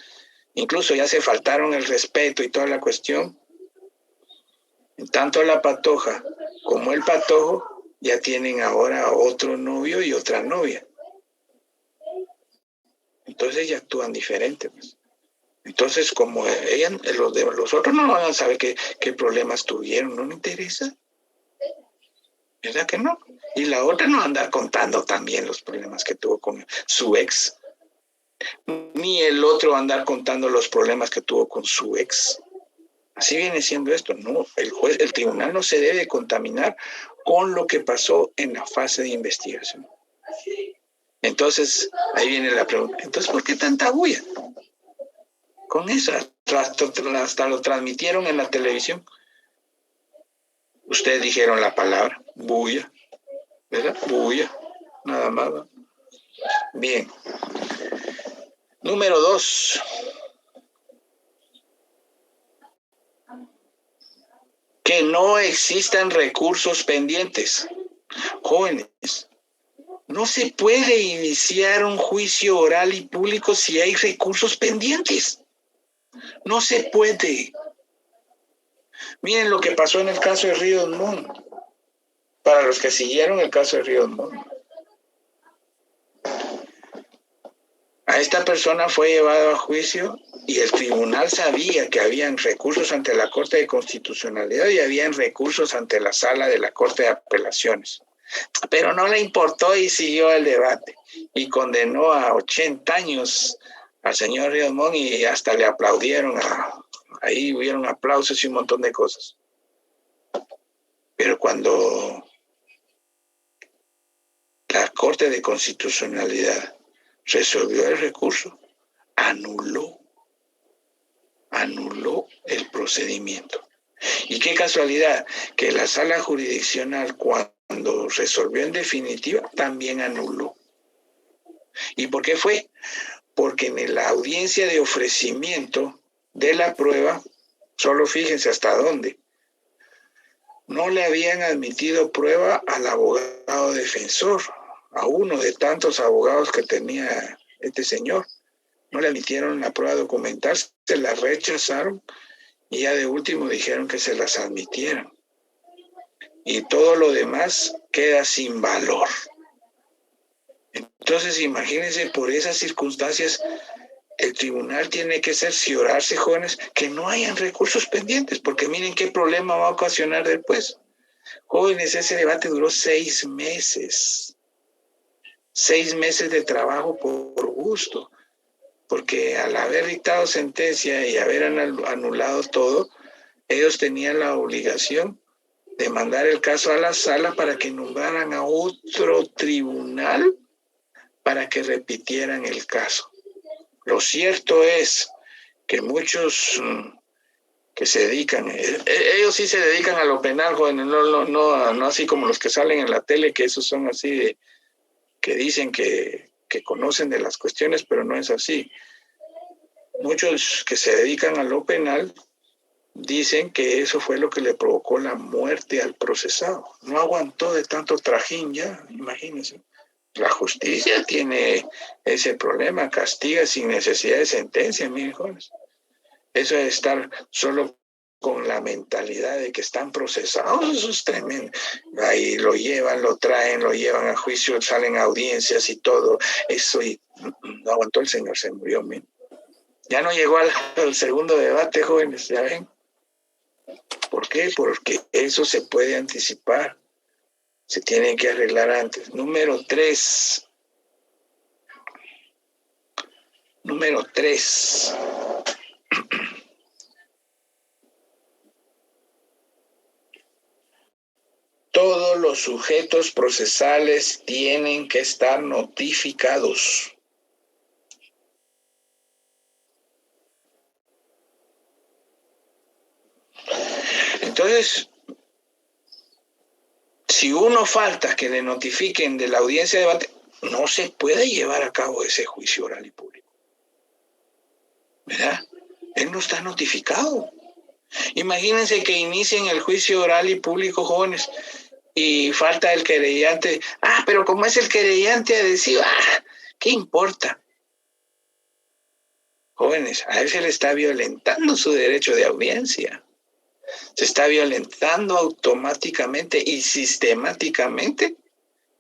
Incluso ya se faltaron el respeto y toda la cuestión. Tanto la patoja como el patojo ya tienen ahora otro novio y otra novia. Entonces ya actúan diferente, pues. Entonces, como los otros no van a saber qué problemas tuvieron, no me interesa. ¿Verdad que no? Y la otra no anda contando también los problemas que tuvo con su ex. Ni el otro andar contando los problemas que tuvo con su ex. Así viene siendo esto, ¿no? El tribunal no se debe contaminar con lo que pasó en la fase de investigación. Entonces, ahí viene la pregunta. Entonces, ¿por qué tanta bulla? Con eso, hasta lo transmitieron en la televisión. Ustedes dijeron la palabra, bulla, ¿verdad? Bulla, nada más. Bien. Número 2. Que no existan recursos pendientes. Jóvenes, No se puede iniciar un juicio oral y público si hay recursos pendientes. No se puede. Miren lo que pasó en el caso de Ríos Montt. Para los que siguieron el caso de Ríos Montt. A esta persona fue llevado a juicio y el tribunal sabía que habían recursos ante la Corte de Constitucionalidad y habían recursos ante la Sala de la Corte de Apelaciones. Pero no le importó y siguió el debate y condenó a 80 años al señor Ríos Montt y hasta le aplaudieron. Ahí hubieron aplausos y un montón de cosas. Pero cuando la Corte de Constitucionalidad resolvió el recurso, anuló el procedimiento. Y qué casualidad que la sala jurisdiccional, cuando resolvió en definitiva, también anuló. ¿Y por qué fue? Porque en la audiencia de ofrecimiento de la prueba, solo fíjense hasta dónde, no le habían admitido prueba al abogado defensor, a uno de tantos abogados que tenía este señor. No le admitieron la prueba documental, se la rechazaron y ya de último dijeron que se las admitieran. Y todo lo demás queda sin valor. Entonces, imagínense, por esas circunstancias, el tribunal tiene que cerciorarse, jóvenes, que no hayan recursos pendientes, porque miren qué problema va a ocasionar después. Jóvenes, ese debate duró 6 meses. 6 meses de trabajo por gusto, porque al haber dictado sentencia y haber anulado todo, ellos tenían la obligación de mandar el caso a la sala para que nombraran a otro tribunal para que repitieran el caso. Lo cierto es que muchos que se dedican, ellos sí se dedican a lo penal, jóvenes, no así como los que salen en la tele, que esos son así de que dicen que conocen de las cuestiones, pero no es así. Muchos que se dedican a lo penal dicen que eso fue lo que le provocó la muerte al procesado. No aguantó de tanto trajín ya, imagínense. La justicia tiene ese problema, castiga sin necesidad de sentencia, miren, jóvenes. Eso de estar solo con la mentalidad de que están procesados, eso es tremendo. Ahí lo llevan, lo traen, lo llevan a juicio, salen a audiencias y todo. Eso, y no aguantó el señor, se murió. Miren. Ya no llegó al segundo debate, jóvenes, ¿ya ven? ¿Por qué? Porque eso se puede anticipar. Se tiene que arreglar antes. Número 3. Todos los sujetos procesales tienen que estar notificados. Entonces, si uno falta que le notifiquen de la audiencia de debate, no se puede llevar a cabo ese juicio oral y público. ¿Verdad? Él no está notificado. Imagínense que inicien el juicio oral y público, jóvenes, y falta el querellante. Pero como es el querellante adhesivo, ¿qué importa? Jóvenes, a él se le está violentando su derecho de audiencia. Se está violentando automáticamente y sistemáticamente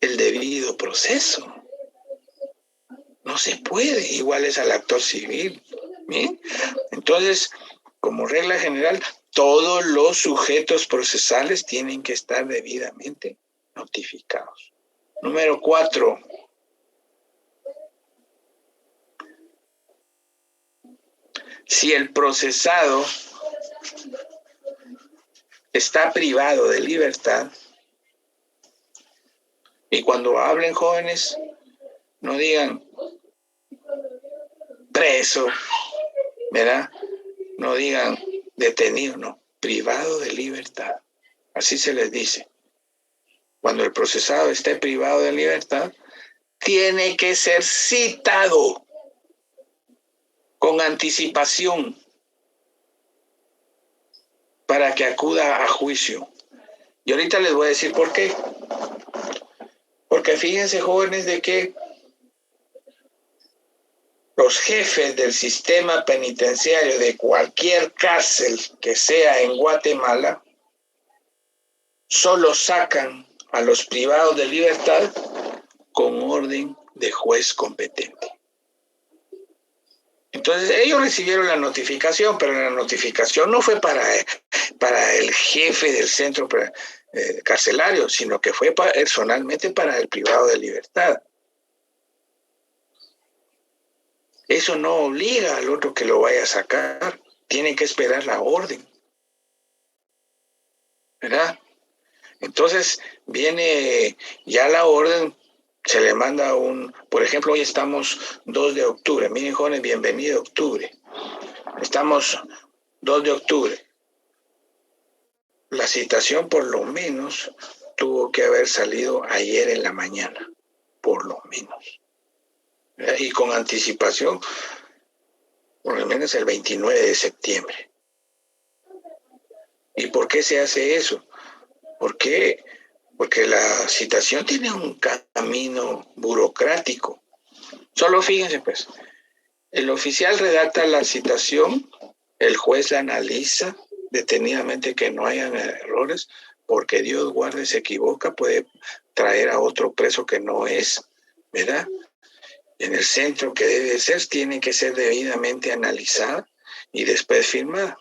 el debido proceso. No se puede, igual es al actor civil. ¿Bien? Entonces, como regla general, todos los sujetos procesales tienen que estar debidamente notificados. Número 4. Si el procesado está privado de libertad, y cuando hablen, jóvenes, no digan preso, ¿verdad? No digan detenido, no, privado de libertad. Así se les dice. Cuando el procesado esté privado de libertad, tiene que ser citado con anticipación para que acuda a juicio. Y ahorita les voy a decir por qué. Porque fíjense, jóvenes, de que los jefes del sistema penitenciario de cualquier cárcel que sea en Guatemala solo sacan a los privados de libertad con orden de juez competente. Entonces ellos recibieron la notificación, pero la notificación no fue para el jefe del centro carcelario, sino que fue personalmente para el privado de libertad. Eso no obliga al otro que lo vaya a sacar. Tiene que esperar la orden. ¿Verdad? Entonces viene ya la orden, se le manda por ejemplo, hoy estamos 2 de octubre. Miren, jóvenes, bienvenido a octubre. Estamos 2 de octubre. La citación por lo menos tuvo que haber salido ayer en la mañana, por lo menos. Y con anticipación, por lo menos el 29 de septiembre. ¿Y por qué se hace eso? Porque la citación tiene un camino burocrático. Solo fíjense, pues, el oficial redacta la citación, el juez la analiza detenidamente que no hayan errores, porque Dios guarde, se equivoca, puede traer a otro preso que no es, ¿verdad? En el centro que debe ser, tiene que ser debidamente analizada y después firmada.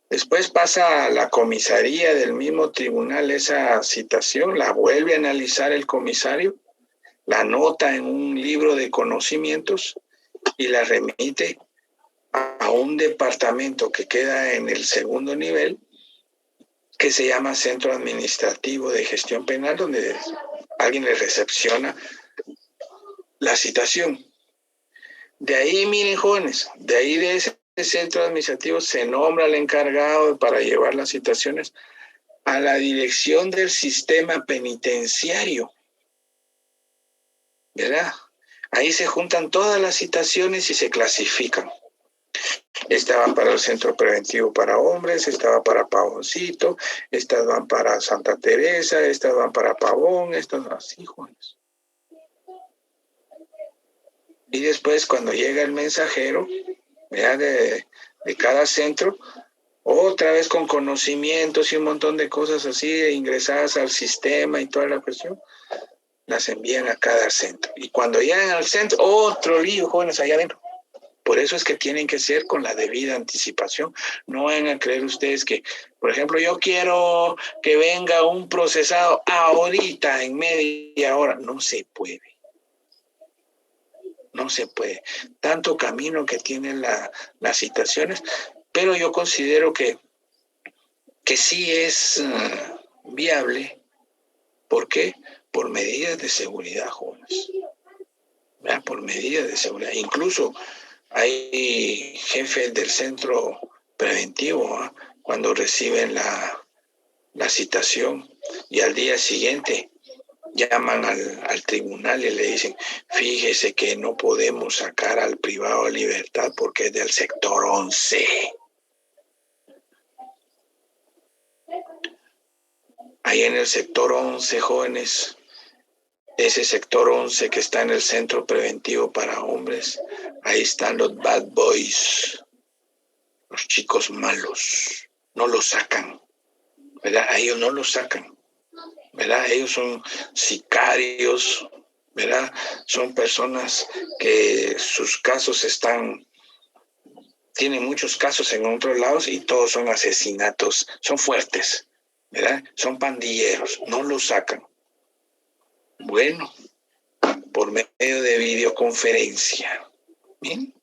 Después pasa a la comisaría del mismo tribunal esa citación, la vuelve a analizar el comisario, la anota en un libro de conocimientos y la remite a un departamento que queda en el segundo nivel, que se llama Centro Administrativo de Gestión Penal, donde alguien le recepciona la citación. De ahí, miren, jóvenes, de ahí de ese centro administrativo se nombra al encargado para llevar las citaciones a la dirección del sistema penitenciario, ¿verdad? Ahí se juntan todas las citaciones y se clasifican. Esta va para el centro preventivo para hombres, esta va para Pavoncito, estas van para Santa Teresa, estas van para Pavón, estas así, jóvenes. Y después, cuando llega el mensajero, ¿verdad? de cada centro, otra vez con conocimientos y un montón de cosas así, ingresadas al sistema y toda la cuestión, las envían a cada centro. Y cuando llegan al centro, otro lío, jóvenes, allá adentro. Por eso es que tienen que ser con la debida anticipación. No van a creer ustedes que, por ejemplo, yo quiero que venga un procesado ahorita, en media hora. No se puede. No se puede. Tanto camino que tienen las citaciones, pero yo considero que sí es viable. ¿Por qué? Por medidas de seguridad, jóvenes. ¿Verdad? Por medidas de seguridad. Incluso hay jefes del centro preventivo, ¿eh? Cuando reciben la citación y al día siguiente llaman al tribunal y le dicen, fíjese que no podemos sacar al privado de libertad porque es del sector 11. Ahí en el sector 11, jóvenes, ese sector 11 que está en el centro preventivo para hombres, ahí están los bad boys, los chicos malos. No los sacan, ¿verdad? A ellos no los sacan, ¿verdad? Ellos son sicarios, ¿verdad? Son personas que sus casos tienen muchos casos en otros lados y todos son asesinatos, son fuertes, ¿verdad? Son pandilleros, no los sacan. Bueno, por medio de videoconferencia. ¿Bien?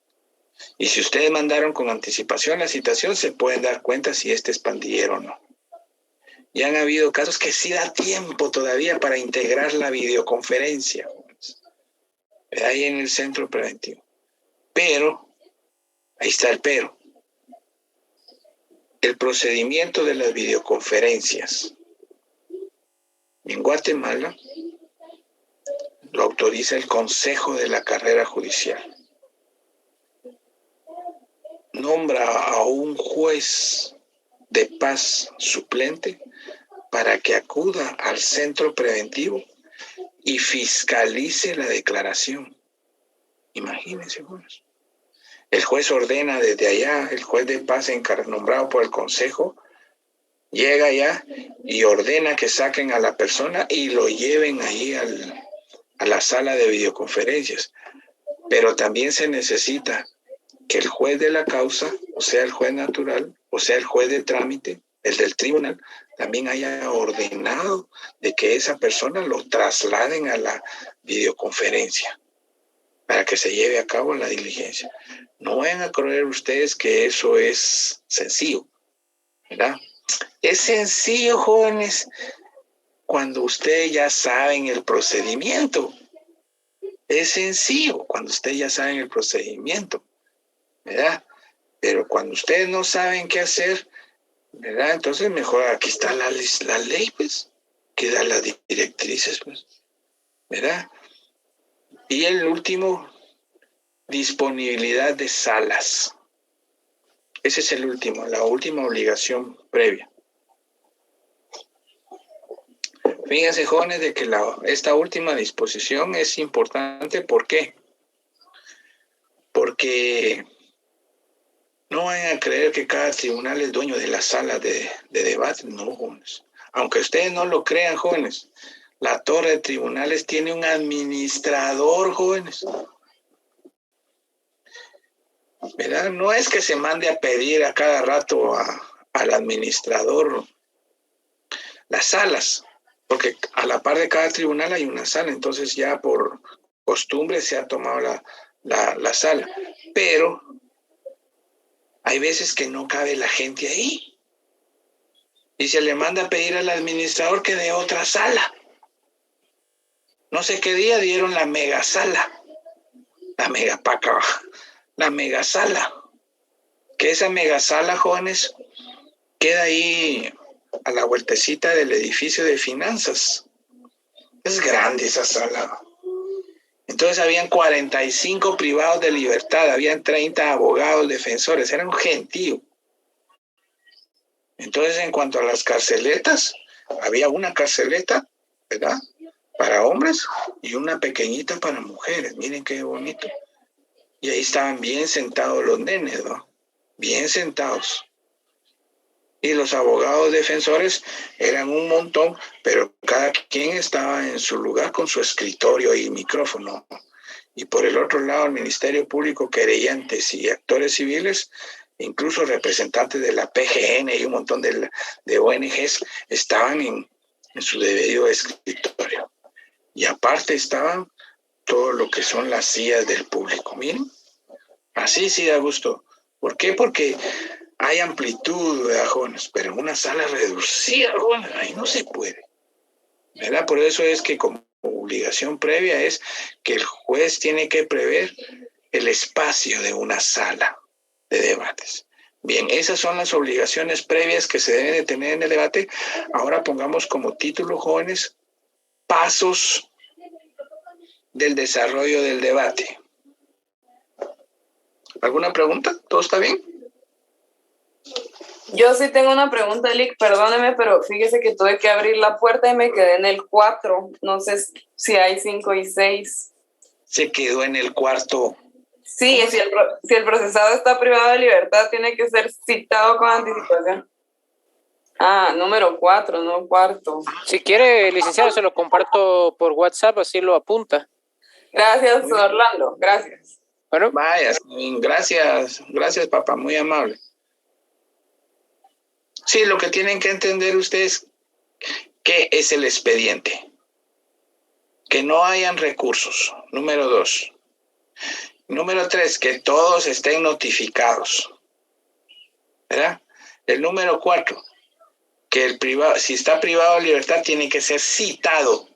Y si ustedes mandaron con anticipación la citación, se pueden dar cuenta si este es pandillero o no. Ya han habido casos que sí da tiempo todavía para integrar la videoconferencia. Ahí en el centro preventivo. Pero, ahí está el pero. El procedimiento de las videoconferencias en Guatemala lo autoriza el Consejo de la Carrera Judicial. Nombra a un juez de paz suplente para que acuda al centro preventivo y fiscalice la declaración. Imagínense, juez. El juez ordena desde allá, el juez de paz nombrado por el consejo, llega allá y ordena que saquen a la persona y lo lleven ahí a la sala de videoconferencias. Pero también se necesita que el juez de la causa, o sea, el juez natural, o sea, el juez de trámite, el del tribunal, también haya ordenado de que esa persona lo trasladen a la videoconferencia para que se lleve a cabo la diligencia. No vayan a creer ustedes que eso es sencillo, ¿verdad? Es sencillo, jóvenes, cuando ustedes ya saben el procedimiento. Es sencillo cuando ustedes ya saben el procedimiento, ¿verdad? Pero cuando ustedes no saben qué hacer, ¿verdad? Entonces mejor aquí está la ley, pues, que da las directrices, pues, ¿verdad? Y el último, disponibilidad de salas. Ese es el último, la última obligación previa. Fíjense, jóvenes, de que esta última disposición es importante. ¿Por qué? Porque no vayan a creer que cada tribunal es dueño de las salas de debate. No, jóvenes. Aunque ustedes no lo crean, jóvenes, la torre de tribunales tiene un administrador, jóvenes. ¿Verdad? No es que se mande a pedir a cada rato al administrador las salas, porque a la par de cada tribunal hay una sala, entonces ya por costumbre se ha tomado la sala. Pero hay veces que no cabe la gente ahí. Y se le manda a pedir al administrador que dé otra sala. No sé qué día dieron la mega sala. La mega paca. La mega sala. Que esa mega sala, jóvenes, queda ahí a la vueltecita del edificio de finanzas. Es grande esa sala. Entonces habían 45 privados de libertad, habían 30 abogados defensores, era un gentío. Entonces, en cuanto a las carceletas, había una carceleta, ¿verdad?, para hombres y una pequeñita para mujeres. Miren qué bonito. Y ahí estaban bien sentados los nenes, ¿no? Bien sentados. Y los abogados defensores eran un montón, pero cada quien estaba en su lugar con su escritorio y micrófono. Y por el otro lado, el Ministerio Público, querellantes y actores civiles, incluso representantes de la PGN y un montón de ONGs, estaban en su debido escritorio. Y aparte estaban todo lo que son las sillas del público. Miren, así sí da gusto. ¿Por qué? Porque hay amplitud, ¿verdad, jóvenes? Pero en una sala reducida, jóvenes, ahí no se puede, ¿verdad? Por eso es que como obligación previa es que el juez tiene que prever el espacio de una sala de debates. Bien, esas son las obligaciones previas que se deben de tener en el debate. Ahora pongamos como título, jóvenes, pasos del desarrollo del debate. ¿Alguna pregunta? ¿Todo está bien? Yo sí tengo una pregunta, Lick, perdóneme, pero fíjese que tuve que abrir la puerta y me quedé en el 4. No sé si hay 5 y 6. Se quedó en el cuarto. Sí, si el procesado está privado de libertad, tiene que ser citado con anticipación. Ah, número 4, no cuarto. Si quiere, licenciado, se lo comparto por WhatsApp, así lo apunta. Gracias, Orlando. Gracias. Bueno. Vaya, gracias, papá, muy amable. Sí, lo que tienen que entender ustedes, ¿qué es el expediente? Que no hayan recursos, número 2. Número 3, que todos estén notificados, ¿verdad? El número 4, que el privado, si está privado de libertad, tiene que ser citado,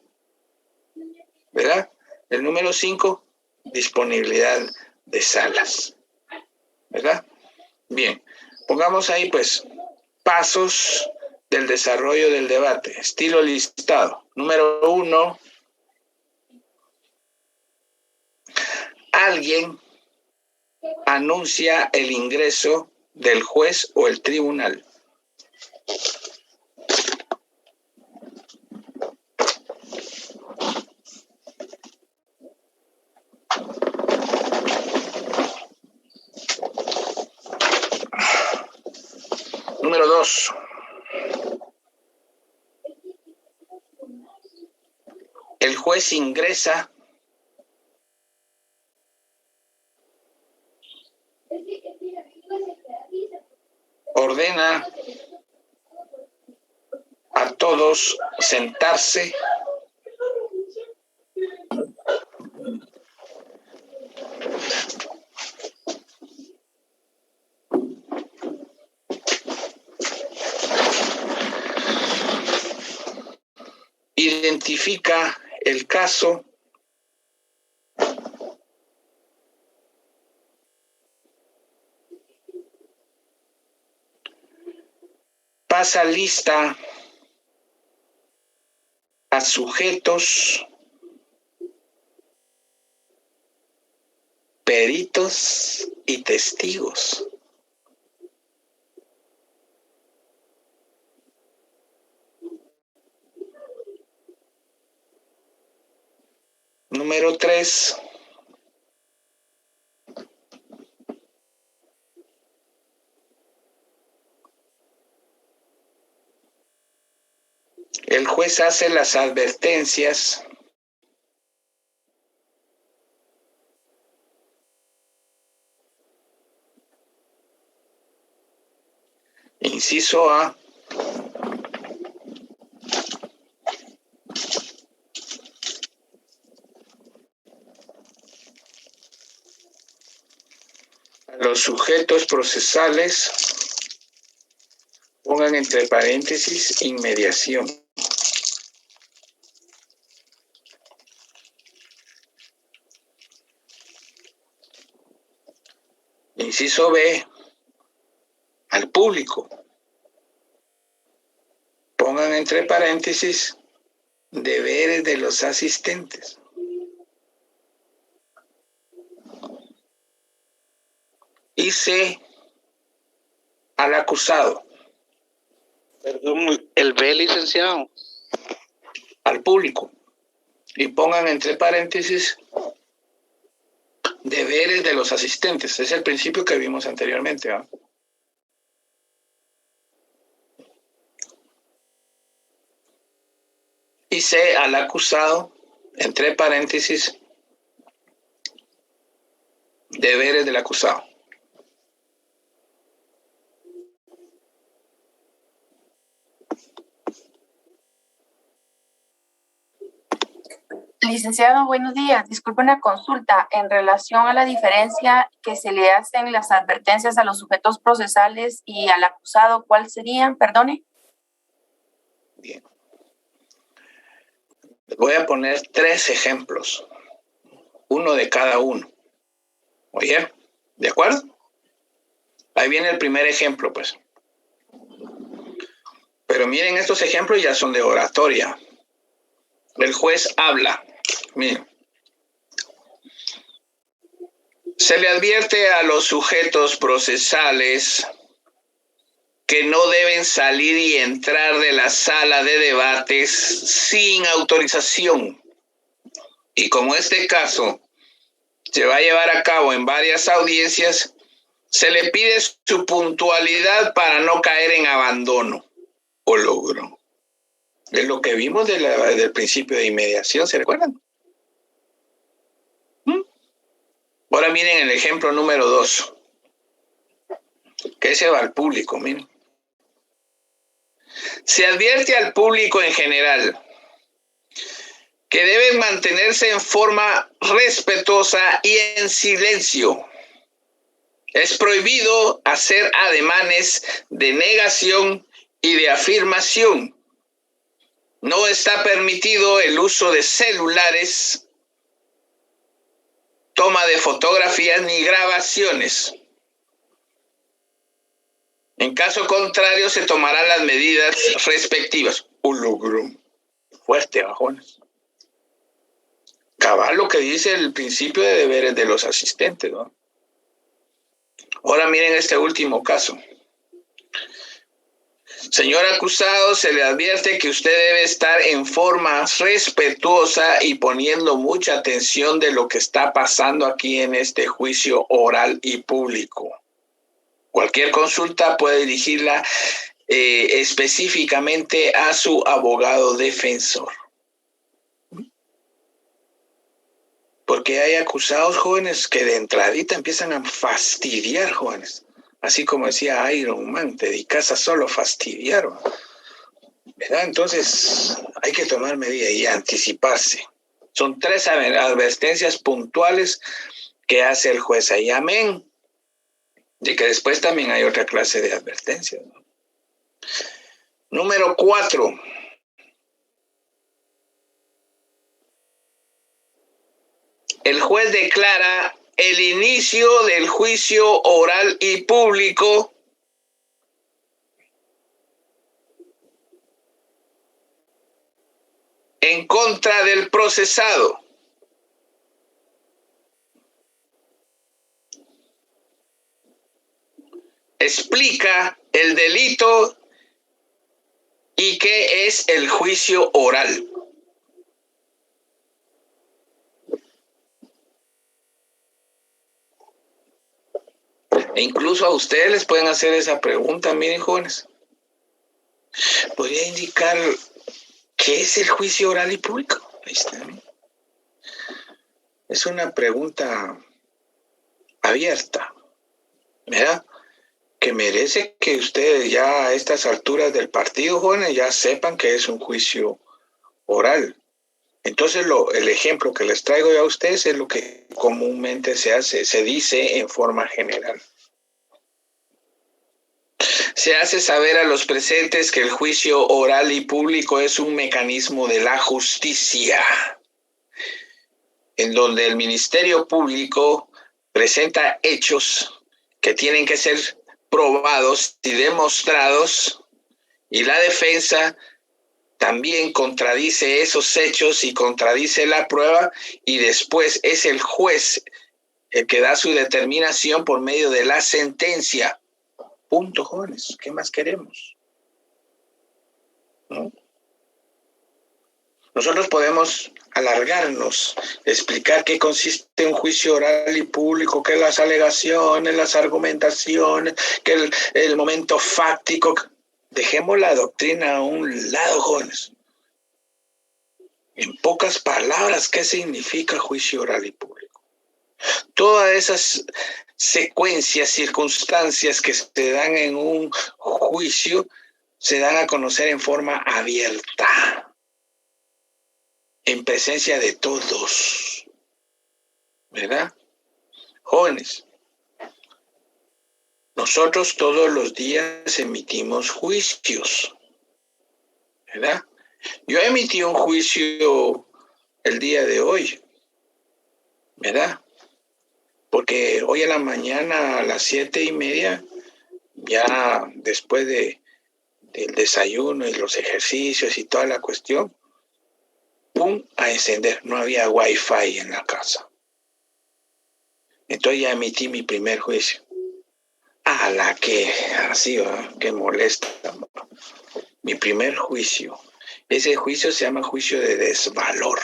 ¿verdad? El número 5, disponibilidad de salas, ¿verdad? Bien, pongamos ahí pues pasos del desarrollo del debate, estilo listado. Número 1, alguien anuncia el ingreso del juez o el tribunal. 2. El juez ingresa ordena a todos sentarse. Identifica el caso. Pasa lista a sujetos, peritos y testigos. Número 3. El juez hace las advertencias inciso A. Los sujetos procesales, pongan entre paréntesis inmediación. Inciso B, al público. Pongan entre paréntesis deberes de los asistentes. Y C, al acusado. Perdón, el B, licenciado. Al público. Y pongan entre paréntesis deberes de los asistentes. Es el principio que vimos anteriormente, ¿eh? Y C, al acusado, entre paréntesis, deberes del acusado. Licenciado, buenos días. Disculpe una consulta en relación a la diferencia que se le hacen las advertencias a los sujetos procesales y al acusado. ¿Cuál serían? Perdone. Bien. Les voy a poner 3 ejemplos, uno de cada uno. Oye, ¿de acuerdo? Ahí viene el primer ejemplo, pues. Pero miren, estos ejemplos ya son de oratoria. El juez habla. Miren. Se le advierte a los sujetos procesales que no deben salir y entrar de la sala de debates sin autorización. Y como este caso se va a llevar a cabo en varias audiencias, se le pide su puntualidad para no caer en abandono o logro. Es lo que vimos del principio de inmediación, ¿se recuerdan? Ahora miren el ejemplo número 2, que ese va al público, miren. Se advierte al público en general que deben mantenerse en forma respetuosa y en silencio. Es prohibido hacer ademanes de negación y de afirmación. No está permitido el uso de celulares, toma de fotografías ni grabaciones. En caso contrario, se tomarán las medidas respectivas. Un logro fuerte, bajones. Cabal lo que dice el principio de deberes de los asistentes, ¿no? Ahora miren este último caso. Señor acusado, se le advierte que usted debe estar en forma respetuosa y poniendo mucha atención de lo que está pasando aquí en este juicio oral y público. Cualquier consulta puede dirigirla específicamente a su abogado defensor. Porque hay acusados jóvenes que de entradita empiezan a fastidiar, jóvenes. Así como decía Iron Man, te dedicas a solo fastidiar, ¿verdad? Entonces hay que tomar medidas y anticiparse. Son 3 advertencias puntuales que hace el juez ahí. Amén. De que después también hay otra clase de advertencias, ¿no? Número 4. El juez declara el inicio del juicio oral y público en contra del procesado. Explica el delito y qué es el juicio oral. E incluso a ustedes les pueden hacer esa pregunta, miren, jóvenes. ¿Podría indicar qué es el juicio oral y público? Ahí está. Es una pregunta abierta, ¿verdad? Que merece que ustedes ya a estas alturas del partido, jóvenes, ya sepan que es un juicio oral. Entonces el ejemplo que les traigo yo a ustedes es lo que comúnmente se dice en forma general. Se hace saber a los presentes que el juicio oral y público es un mecanismo de la justicia, en donde el Ministerio Público presenta hechos que tienen que ser probados y demostrados, y la defensa también contradice esos hechos y contradice la prueba, y después es el juez el que da su determinación por medio de la sentencia. Punto, jóvenes. ¿Qué más queremos? ¿No? Nosotros podemos alargarnos, explicar qué consiste un juicio oral y público, qué las alegaciones, las argumentaciones, qué el momento fáctico. Dejemos la doctrina a un lado, jóvenes. En pocas palabras, ¿qué significa juicio oral y público? Todas esas secuencias, circunstancias que se dan en un juicio se dan a conocer en forma abierta, en presencia de todos, ¿verdad? Jóvenes, nosotros todos los días emitimos juicios, ¿verdad? Yo emití un juicio el día de hoy, ¿verdad? Porque hoy en la mañana a las 7:30, ya después del desayuno y los ejercicios y toda la cuestión, ¡pum!, a encender. No había wifi en la casa. Entonces ya emití mi primer juicio. A la que, así va, que molesta. Mi primer juicio. Ese juicio se llama juicio de desvalor.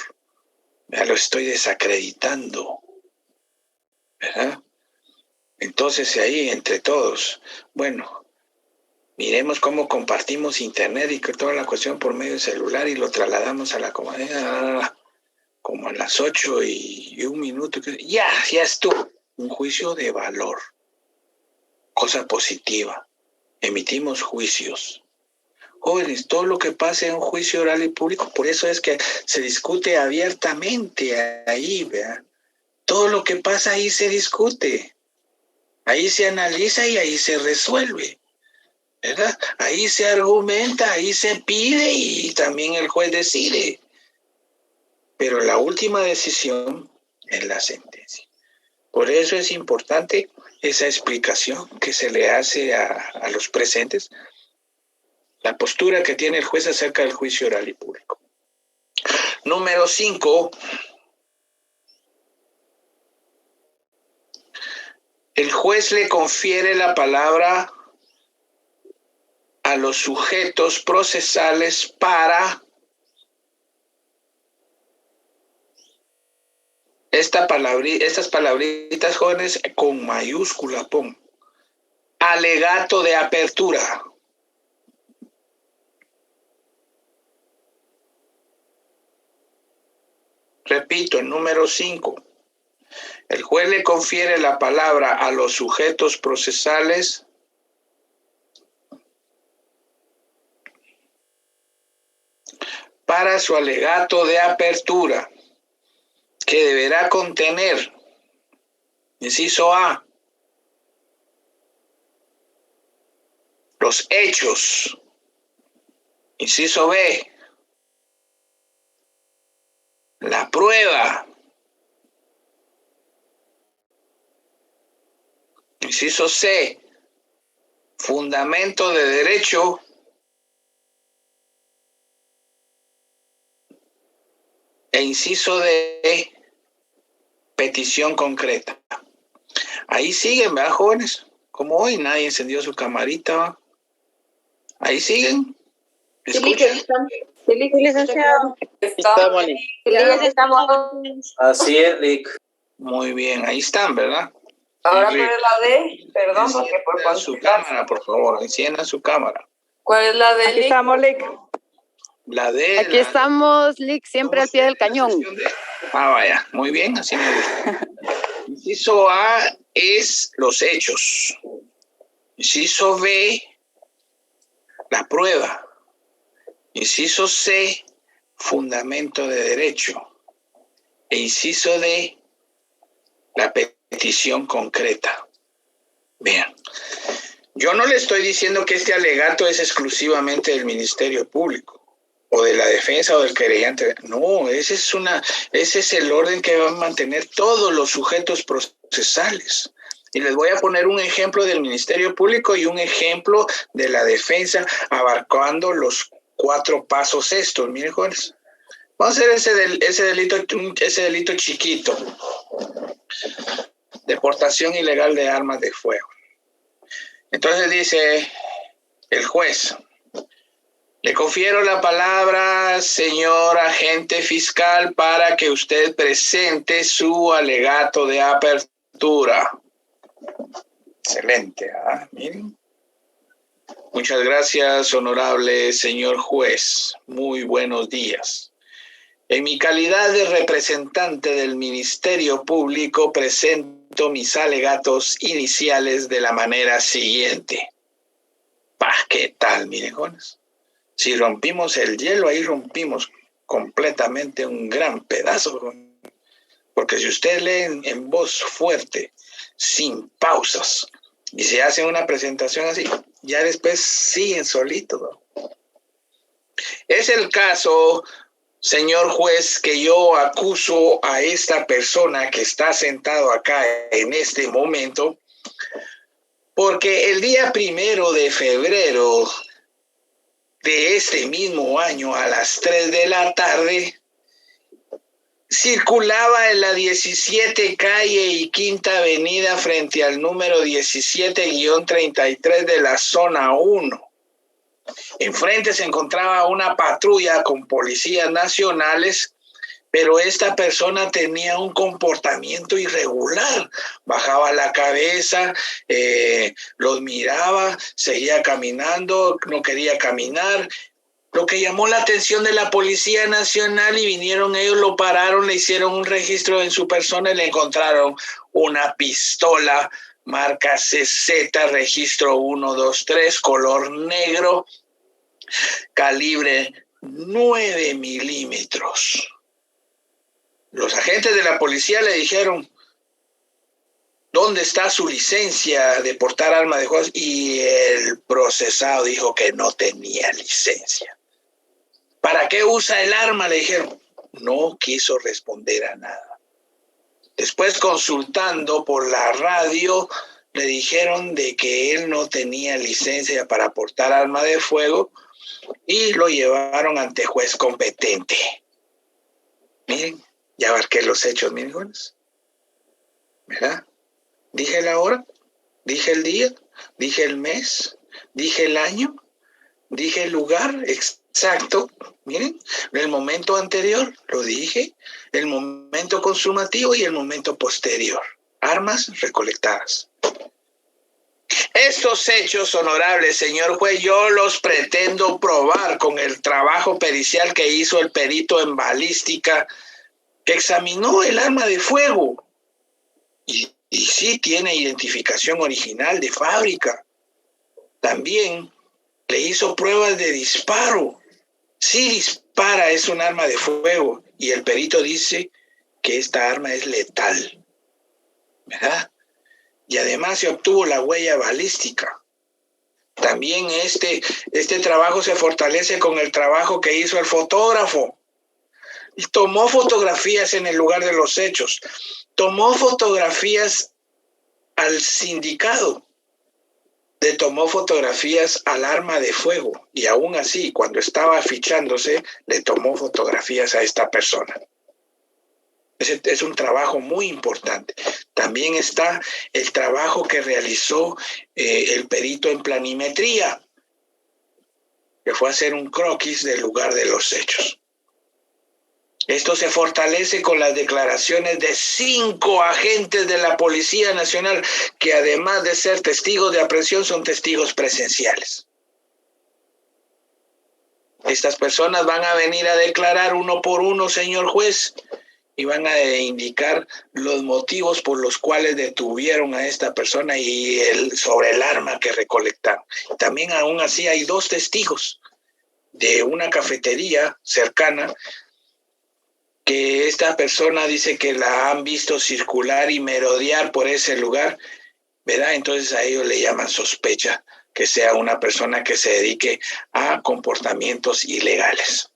Ya lo estoy desacreditando, ¿verdad? Entonces ahí entre todos, bueno, miremos cómo compartimos internet y que toda la cuestión por medio del celular y lo trasladamos a la comunidad como a las 8:01. Ya estuvo. Un juicio de valor, cosa positiva. Emitimos juicios. Jóvenes, todo lo que pasa en un juicio oral y público, por eso es que se discute abiertamente ahí, ¿verdad? Todo lo que pasa ahí se discute. Ahí se analiza y ahí se resuelve, ¿verdad? Ahí se argumenta, ahí se pide y también el juez decide. Pero la última decisión es la sentencia. Por eso es importante esa explicación que se le hace a los presentes, la postura que tiene el juez acerca del juicio oral y público. Número 5. El juez le confiere la palabra a los sujetos procesales para estas palabritas, jóvenes, con mayúscula, pon. Alegato de apertura. Repito, el número 5. El juez le confiere la palabra a los sujetos procesales para su alegato de apertura, que deberá contener, inciso A, los hechos, inciso B, la prueba, inciso C, fundamento de derecho, e inciso D, petición concreta. Ahí siguen, ¿verdad, jóvenes? Como hoy nadie encendió su camarita, ¿va? Ahí siguen. ¿Escuchan? Sí, licenciado. Así es, Lic. Muy bien, ahí están, ¿verdad? Ahora, ¿cuál es la D? Perdón, porque por Enciendan su cámara, por favor, enciendan su cámara. ¿Cuál es la D? Aquí estamos, Lic. La D. Aquí estamos, Lic, siempre al pie del cañón. Vaya, muy bien, así me gusta. Inciso A es los hechos. Inciso B, la prueba. Inciso C, fundamento de derecho. E inciso D, la petición concreta. Vean, yo no le estoy diciendo que este alegato es exclusivamente del Ministerio Público o de la defensa o del querellante. No, ese es el orden que van a mantener todos los sujetos procesales. Y les voy a poner un ejemplo del Ministerio Público y un ejemplo de la defensa, abarcando los 4 pasos estos. Miren, jóvenes, vamos a hacer ese delito chiquito. Deportación ilegal de armas de fuego. Entonces dice el juez: le confiero la palabra, señor agente fiscal, para que usted presente su alegato de apertura. Excelente, ¿ah? Miren. Muchas gracias, honorable señor juez. Muy buenos días. En mi calidad de representante del Ministerio Público, presento mis alegatos iniciales de la manera siguiente. ¿Qué tal, miren, jóvenes? Si rompimos el hielo, ahí rompimos completamente un gran pedazo. Porque si usted lee en voz fuerte, sin pausas, y se hace una presentación así, ya después siguen solitos, ¿no? Es el caso, señor juez, que yo acuso a esta persona que está sentado acá en este momento, porque el día 1 de febrero de este mismo año, a las 3 de la tarde, circulaba en la 17 calle y Quinta Avenida frente al número 17-33 de la zona 1. Enfrente se encontraba una patrulla con policías nacionales, pero esta persona tenía un comportamiento irregular. Bajaba la cabeza, los miraba, seguía caminando, no quería caminar. Lo que llamó la atención de la Policía Nacional, y vinieron ellos, lo pararon, le hicieron un registro en su persona y le encontraron una pistola marca CZ, registro 123, color negro, calibre 9 milímetros. Los agentes de la policía le dijeron: ¿dónde está su licencia de portar arma de fuego? Y el procesado dijo que no tenía licencia. ¿Para qué usa el arma?, le dijeron. No quiso responder a nada. Después, consultando por la radio, le dijeron de que él no tenía licencia para portar arma de fuego y lo llevaron ante juez competente. Miren, ya abarqué los hechos, miren, jóvenes. ¿Verdad? Dije la hora, dije el día, dije el mes, dije el año, dije el lugar exacto. Miren, el momento anterior lo dije, el momento consumativo y el momento posterior. Armas recolectadas. Estos hechos, honorable señor juez, yo los pretendo probar con el trabajo pericial que hizo el perito en balística que examinó el arma de fuego y sí tiene identificación original de fábrica. También le hizo pruebas de disparo. Sí dispara, es un arma de fuego y el perito dice que esta arma es letal, ¿verdad? Y además se obtuvo la huella balística. También este trabajo se fortalece con el trabajo que hizo el fotógrafo. Y tomó fotografías en el lugar de los hechos. Tomó fotografías al sindicado. Le tomó fotografías al arma de fuego. Y aún así, cuando estaba fichándose, le tomó fotografías a esta persona. Es un trabajo muy importante. También está el trabajo que realizó el perito en planimetría, que fue hacer un croquis del lugar de los hechos. Esto se fortalece con las declaraciones de 5 agentes de la Policía Nacional, que además de ser testigos de aprehensión, son testigos presenciales. Estas personas van a venir a declarar uno por uno, señor juez, y van a indicar los motivos por los cuales detuvieron a esta persona y sobre el arma que recolectaron. También aún así hay 2 testigos de una cafetería cercana que esta persona dice que la han visto circular y merodear por ese lugar, ¿verdad? Entonces a ellos le llaman sospecha que sea una persona que se dedique a comportamientos ilegales.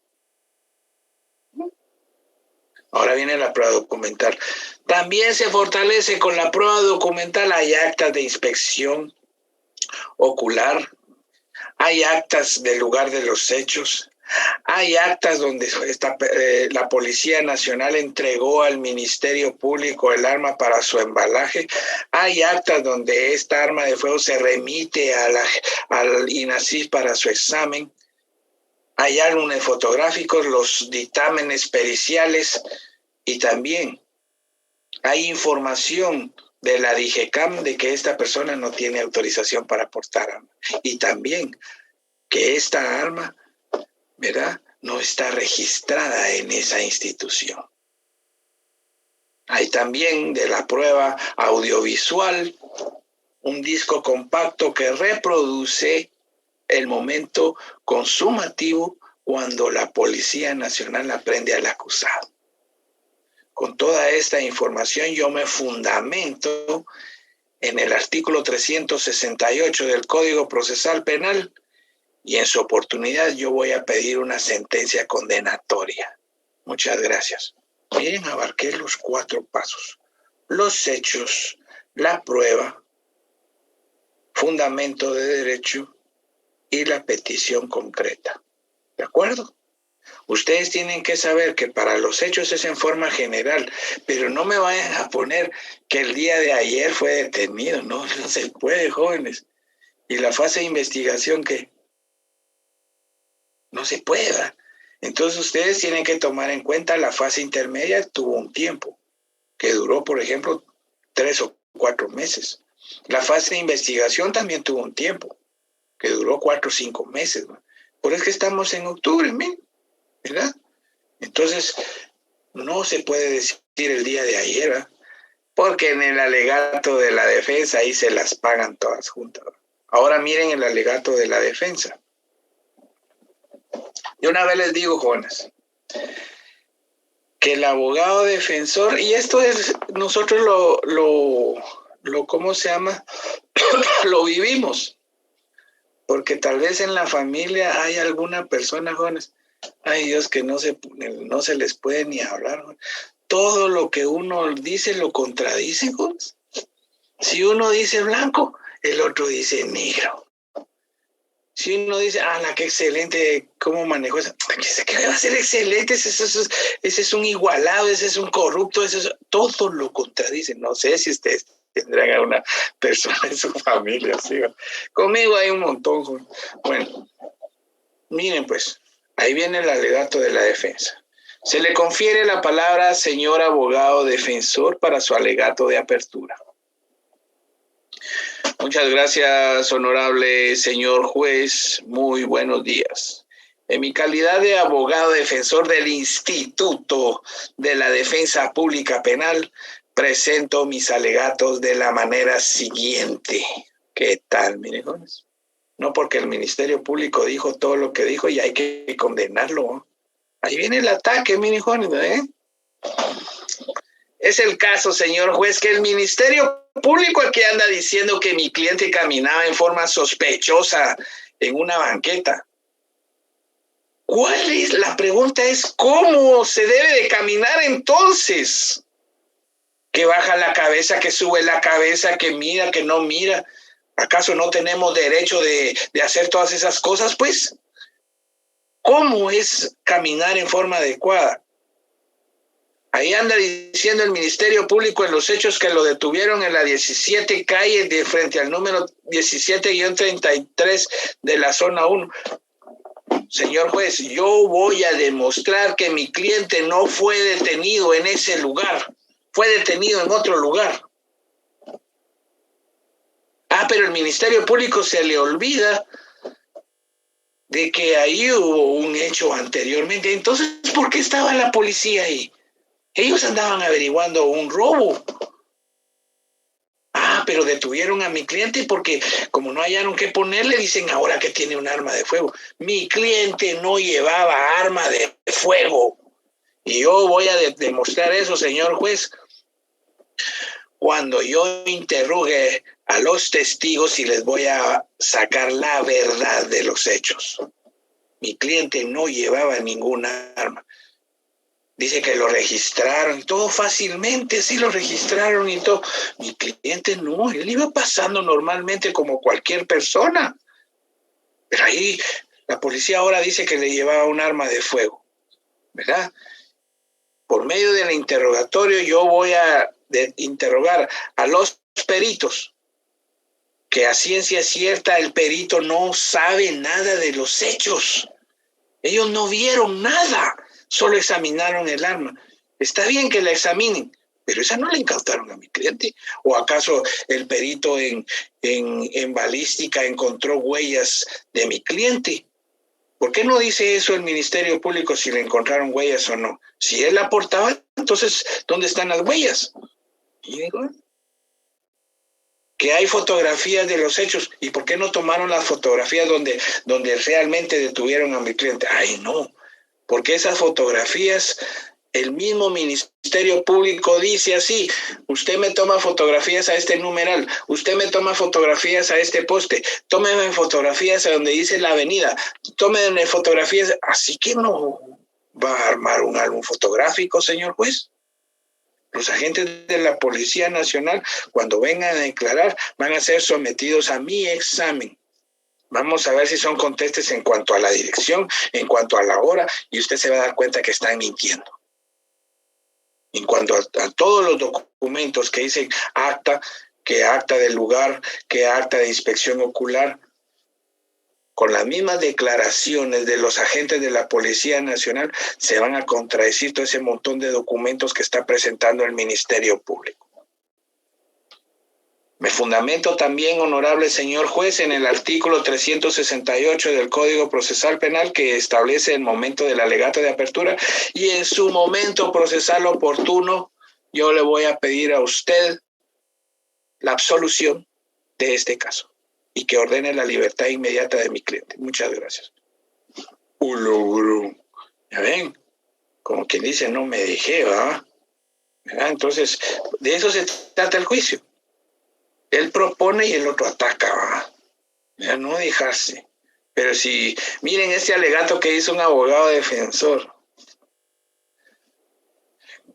Ahora viene la prueba documental. También se fortalece con la prueba documental. Hay actas de inspección ocular, hay actas del lugar de los hechos, hay actas donde la Policía Nacional entregó al Ministerio Público el arma para su embalaje, hay actas donde esta arma de fuego se remite al INACIF para su examen, hay álbumes fotográficos, los dictámenes periciales y también hay información de la DIGECAM de que esta persona no tiene autorización para portar arma y también que esta arma, ¿verdad?, no está registrada en esa institución. Hay también de la prueba audiovisual un disco compacto que reproduce el momento consumativo cuando la Policía Nacional aprende al acusado. Con toda esta información yo me fundamento en el artículo 368 del Código Procesal Penal y en su oportunidad yo voy a pedir una sentencia condenatoria. Muchas gracias. Miren, abarqué los 4 pasos: los hechos, la prueba, fundamento de derecho y la petición concreta. ¿De acuerdo? Ustedes tienen que saber que para los hechos es en forma general, pero no me vayan a poner que el día de ayer fue detenido. No se puede, jóvenes. Y la fase de investigación, ¿qué? No se puede, ¿verdad? Entonces ustedes tienen que tomar en cuenta la fase intermedia. Tuvo un tiempo que duró, por ejemplo, 3 o 4 meses. La fase de investigación también tuvo un tiempo que duró 4 o 5 meses, ¿verdad? Por eso es que estamos en octubre, ¿verdad? Entonces no se puede decir el día de ayer, ¿verdad? Porque en el alegato de la defensa ahí se las pagan todas juntas, ¿verdad? Ahora miren el alegato de la defensa. Y una vez les digo, jóvenes, que el abogado defensor, y esto es, nosotros ¿cómo se llama? Lo vivimos, porque tal vez en la familia hay alguna persona, jóvenes, ay Dios, que no se les puede ni hablar, jóvenes. Todo lo que uno dice lo contradice, jóvenes. Si uno dice blanco, el otro dice negro. Si uno dice, qué excelente, cómo manejó eso, ¿qué va a ser excelente? Ese es un igualado, ese es un corrupto, todo lo contradice. No sé si ustedes tendrán a una persona en su familia, ¿sí? Conmigo hay un montón. Bueno, miren pues, ahí viene el alegato de la defensa. Se le confiere la palabra señor abogado defensor para su alegato de apertura. Muchas gracias, honorable señor juez. Muy buenos días. En mi calidad de abogado defensor del Instituto de la Defensa Pública Penal, presento mis alegatos de la manera siguiente. ¿Qué tal, mirejones? No porque el Ministerio Público dijo todo lo que dijo y hay que condenarlo. Ahí viene el ataque, mirejones, ¿eh? Es el caso, señor juez, que el Ministerio Público aquí anda diciendo que mi cliente caminaba en forma sospechosa en una banqueta. ¿Cuál es? La pregunta es, ¿cómo se debe de caminar entonces? Que baja la cabeza, que sube la cabeza, que mira, que no mira. ¿Acaso no tenemos derecho de hacer todas esas cosas, pues? ¿Cómo es caminar en forma adecuada? Ahí anda diciendo el Ministerio Público en los hechos que lo detuvieron en la 17 calle de frente al número 17-33 de la zona 1. Señor juez, yo voy a demostrar que mi cliente no fue detenido en ese lugar, fue detenido en otro lugar. Pero el Ministerio Público se le olvida de que ahí hubo un hecho anteriormente. Entonces, ¿por qué estaba la policía ahí? Ellos andaban averiguando un robo. Pero detuvieron a mi cliente porque como no hallaron qué ponerle, dicen ahora que tiene un arma de fuego. Mi cliente no llevaba arma de fuego. Y yo voy a demostrar eso, señor juez, cuando yo interrogue a los testigos y les voy a sacar la verdad de los hechos. Mi cliente no llevaba ninguna arma. Dice que lo registraron y todo fácilmente, sí lo registraron y todo. Mi cliente no, él iba pasando normalmente como cualquier persona. Pero ahí la policía ahora dice que le llevaba un arma de fuego, ¿verdad? Por medio del interrogatorio yo voy a interrogar a los peritos, que a ciencia cierta el perito no sabe nada de los hechos. Ellos no vieron nada. Solo examinaron el arma. Está bien que la examinen, pero esa no la incautaron a mi cliente. ¿O acaso el perito en balística encontró huellas de mi cliente? ¿Por qué no dice eso el Ministerio Público si le encontraron huellas o no? Si él la portaba, entonces, ¿dónde están las huellas? Y digo, que hay fotografías de los hechos. ¿Y por qué no tomaron las fotografías donde realmente detuvieron a mi cliente? Ay, no. Porque esas fotografías, el mismo Ministerio Público dice así: usted me toma fotografías a este numeral, usted me toma fotografías a este poste, tómeme fotografías a donde dice la avenida, tómeme fotografías. Así que no va a armar un álbum fotográfico, señor juez. Los agentes de la Policía Nacional, cuando vengan a declarar, van a ser sometidos a mi examen. Vamos a ver si son contestes en cuanto a la dirección, en cuanto a la hora, y usted se va a dar cuenta que están mintiendo. En cuanto a todos los documentos que dicen acta, que acta del lugar, que acta de inspección ocular, con las mismas declaraciones de los agentes de la Policía Nacional, se van a contradecir todo ese montón de documentos que está presentando el Ministerio Público. Me fundamento también, honorable señor juez, en el artículo 368 del Código Procesal Penal, que establece el momento del alegato de apertura, y en su momento procesal oportuno yo le voy a pedir a usted la absolución de este caso y que ordene la libertad inmediata de mi cliente. Muchas gracias. Ya ven, como quien dice, no me dejé, ¿verdad? Entonces, de eso se trata el juicio. Él propone y el otro ataca, ¿va? Ya no dejarse. Pero si, miren este alegato que hizo un abogado defensor.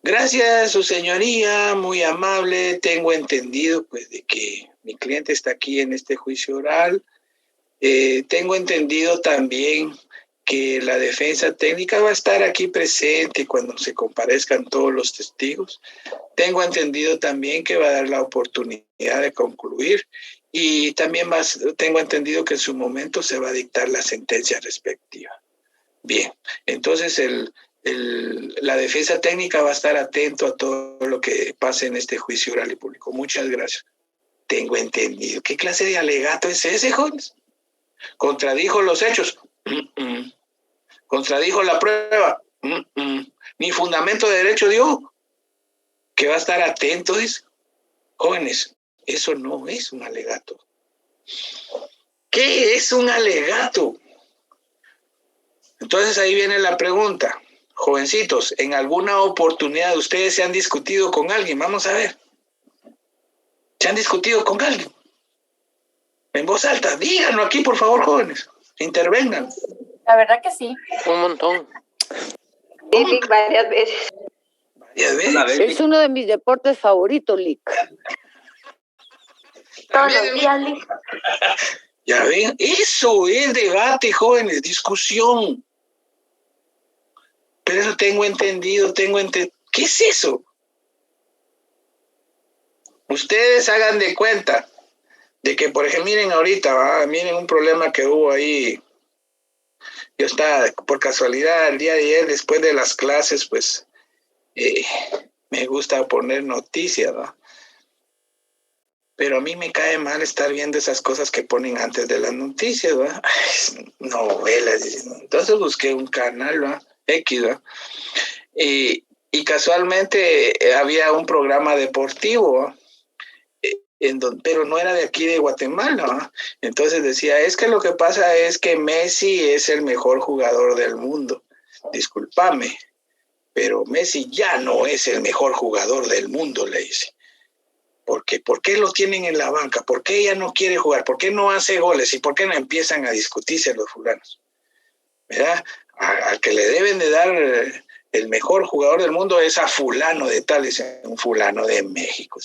Gracias, su señoría, muy amable. Tengo entendido, pues, de que mi cliente está aquí en este juicio oral. Tengo entendido también que la defensa técnica va a estar aquí presente cuando se comparezcan todos los testigos. Tengo entendido también que va a dar la oportunidad de concluir y también tengo entendido que en su momento se va a dictar la sentencia respectiva. Bien, entonces la defensa técnica va a estar atento a todo lo que pase en este juicio oral y público. Muchas gracias. Tengo entendido. ¿Qué clase de alegato es ese, Jones? ¿Contradijo los hechos? contradijo la prueba. Ni fundamento de derecho dio, que va a estar atento. Dice. Jóvenes, eso no es un alegato. ¿Qué es un alegato? Entonces ahí viene la pregunta. Jovencitos, ¿en alguna oportunidad ustedes se han discutido con alguien? Vamos a ver. ¿Se han discutido con alguien? En voz alta, díganlo aquí, por favor, jóvenes. Intervengan. La verdad que sí. Un montón. Sí, varias veces. Varias veces. Es uno de mis deportes favoritos, Lick. Todos los días, Lick. Ya ven, eso es debate, jóvenes, discusión. Pero eso tengo entendido. ¿Qué es eso? Ustedes hagan de cuenta de que, por ejemplo, miren ahorita, miren un problema que hubo ahí. Yo estaba, por casualidad, el día de ayer, después de las clases, pues, me gusta poner noticias, ¿no? Pero a mí me cae mal estar viendo esas cosas que ponen antes de las noticias, ¿va? Novelas. Entonces busqué un canal, ¿va? X, ¿va? Y casualmente había un programa deportivo, ¿va? Pero no era de aquí de Guatemala, ¿va? Entonces decía, es que lo que pasa es que Messi es el mejor jugador del mundo. Discúlpame, pero Messi ya no es el mejor jugador del mundo, le dice. ¿Por qué lo tienen en la banca? ¿Por qué ella no quiere jugar? ¿Por qué no hace goles? ¿Y por qué no empiezan a discutirse los fulanos? ¿Verdad? Al que le deben de dar el mejor jugador del mundo es a fulano de tal, es un fulano de México.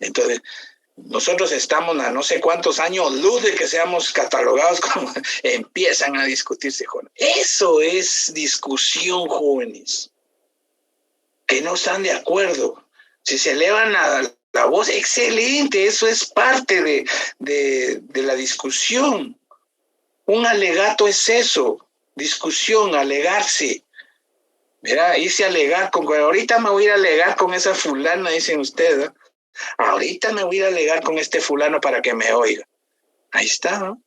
Entonces, nosotros estamos a no sé cuántos años luz de que seamos catalogados como empiezan a discutirse, jóvenes. Eso es discusión, jóvenes, que no están de acuerdo. Si se elevan la voz, excelente, eso es parte de la discusión. Un alegato es eso, discusión, alegarse. Mira, irse a alegar ahorita me voy a ir a alegar con esa fulana, dicen ustedes, ¿no? Ahorita me voy a ir a alegar con este fulano para que me oiga. Ahí está, ¿no?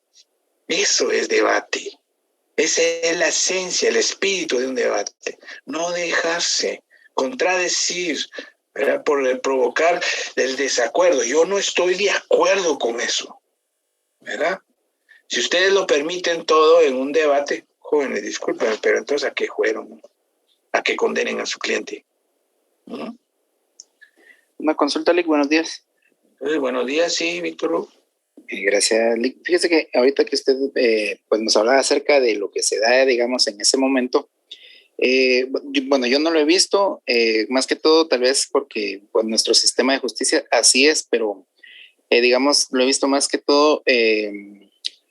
Eso es debate. Esa es la esencia, el espíritu de un debate. No dejarse contradecir, ¿verdad? Por provocar el desacuerdo. Yo no estoy de acuerdo con eso, ¿verdad? Si ustedes lo permiten todo en un debate, jóvenes, disculpen, pero entonces ¿a qué fueron? ¿A qué condenen a su cliente? ¿No? Una consulta, Lick, buenos días. Buenos días, sí, Víctor. Gracias, Lick. Fíjese que ahorita que usted pues nos hablaba acerca de lo que se da, digamos, en ese momento, bueno, yo no lo he visto, más que todo tal vez porque pues, nuestro sistema de justicia así es, pero digamos, lo he visto más que todo,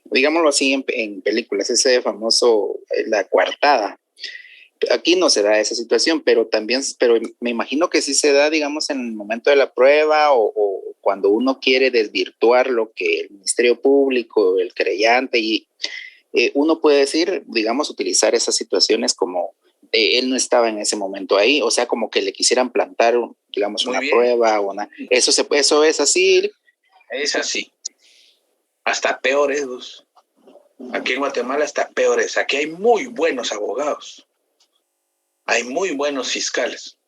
digámoslo así, en películas, ese famoso, La Coartada. Aquí no se da esa situación, pero me imagino que sí se da, digamos, en el momento de la prueba o cuando uno quiere desvirtuar lo que el Ministerio Público, el querellante, y uno puede decir, digamos, utilizar esas situaciones como él no estaba en ese momento ahí, o sea, como que le quisieran plantar, digamos, una prueba o una... Eso es así. Es así. Hasta peores. Aquí en Guatemala hasta peores. Aquí hay muy buenos abogados. Hay muy buenos fiscales.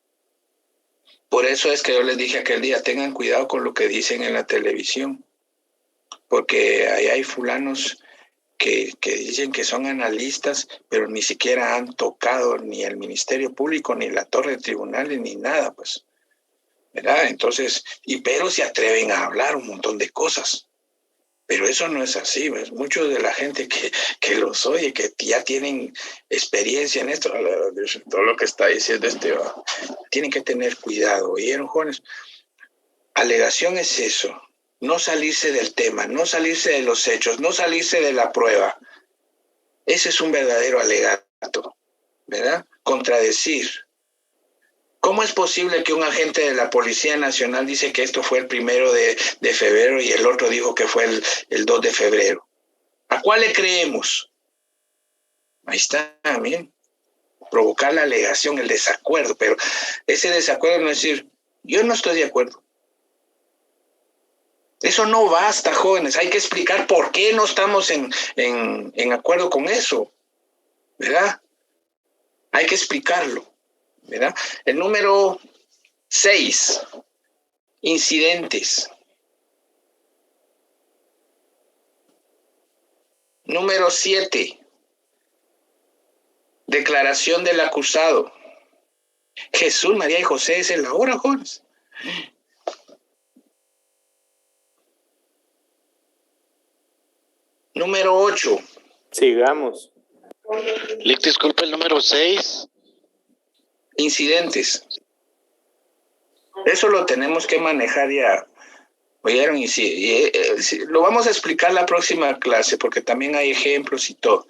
Por eso es que yo les dije aquel día, tengan cuidado con lo que dicen en la televisión, porque ahí hay fulanos que dicen que son analistas, pero ni siquiera han tocado ni el Ministerio Público, ni la torre de tribunales, ni nada, pues, ¿verdad? Entonces, pero se atreven a hablar un montón de cosas. Pero eso no es así, ¿ves? Muchos de la gente que los oye, que ya tienen experiencia en esto, todo lo que está diciendo tienen que tener cuidado. ¿Oyeron, jóvenes? Alegación es eso, no salirse del tema, no salirse de los hechos, no salirse de la prueba. Ese es un verdadero alegato, ¿verdad? Contradecir. ¿Cómo es posible que un agente de la Policía Nacional dice que esto fue el 1 de febrero y el otro dijo que fue el 2 de febrero? ¿A cuál le creemos? Ahí está, bien. Provocar la alegación, el desacuerdo, pero ese desacuerdo no es decir, yo no estoy de acuerdo. Eso no basta, jóvenes. Hay que explicar por qué no estamos en acuerdo con eso. ¿verdad? Hay que explicarlo, ¿verdad? El número 6, incidentes. Número 7, declaración del acusado. Jesús, María y José es en la hora, jóvenes. Número 8. Sigamos. Lick, disculpe, el número 6. Incidentes. Eso lo tenemos que manejar ya. ¿Oyeron? Y sí, lo vamos a explicar la próxima clase porque también hay ejemplos y todo.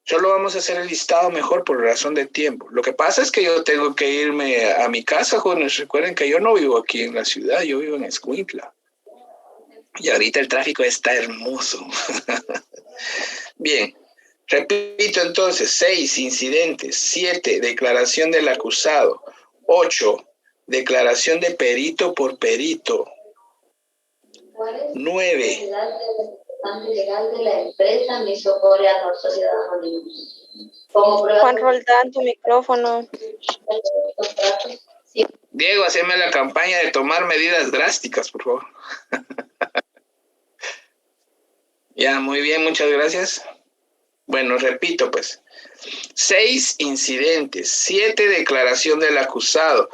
Solo vamos a hacer el listado mejor por razón de tiempo. Lo que pasa es que yo tengo que irme a mi casa, jóvenes. Recuerden que yo no vivo aquí en la ciudad, yo vivo en Escuintla. Y ahorita el tráfico está hermoso. Bien, repito entonces, 6, incidentes. 7, declaración del acusado. 8, declaración de perito por perito. 9. Legal de la empresa Misocorea Sociedad Anónima. Juan Roldán, tu micrófono. Diego, haceme la campaña de tomar medidas drásticas, por favor. Ya, muy bien, muchas gracias. Bueno, repito pues. 6, incidentes. 7, declaración del acusado.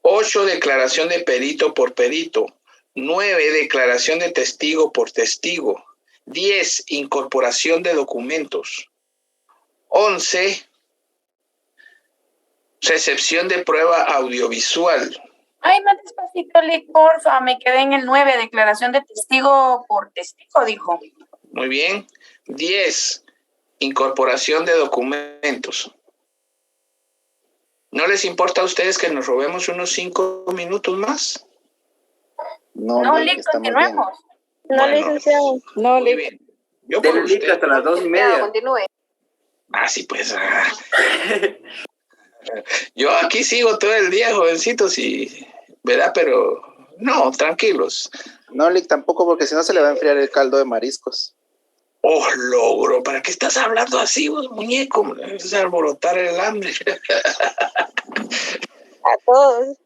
8, declaración de perito por perito. 9, declaración de testigo por testigo. 10, incorporación de documentos. 11, recepción de prueba audiovisual. Ay, más despacito, Lick, porfa. Me quedé en el 9, declaración de testigo por testigo, dijo. Muy bien. 10, incorporación de documentos. ¿No les importa a ustedes que nos robemos unos 5 minutos más? No, Lick, continuemos. No, licenciado. No, Muy bien. Yo por usted. Hasta las 2:30. Continúe. Ah, sí, pues. Yo aquí sigo todo el día, jovencitos, y ¿verdad? Pero no, tranquilos. No, Lick, tampoco, porque si no se le va a enfriar el caldo de mariscos. Oh, logro. ¿Para qué estás hablando así, vos, muñeco? Es alborotar el hambre. A todos.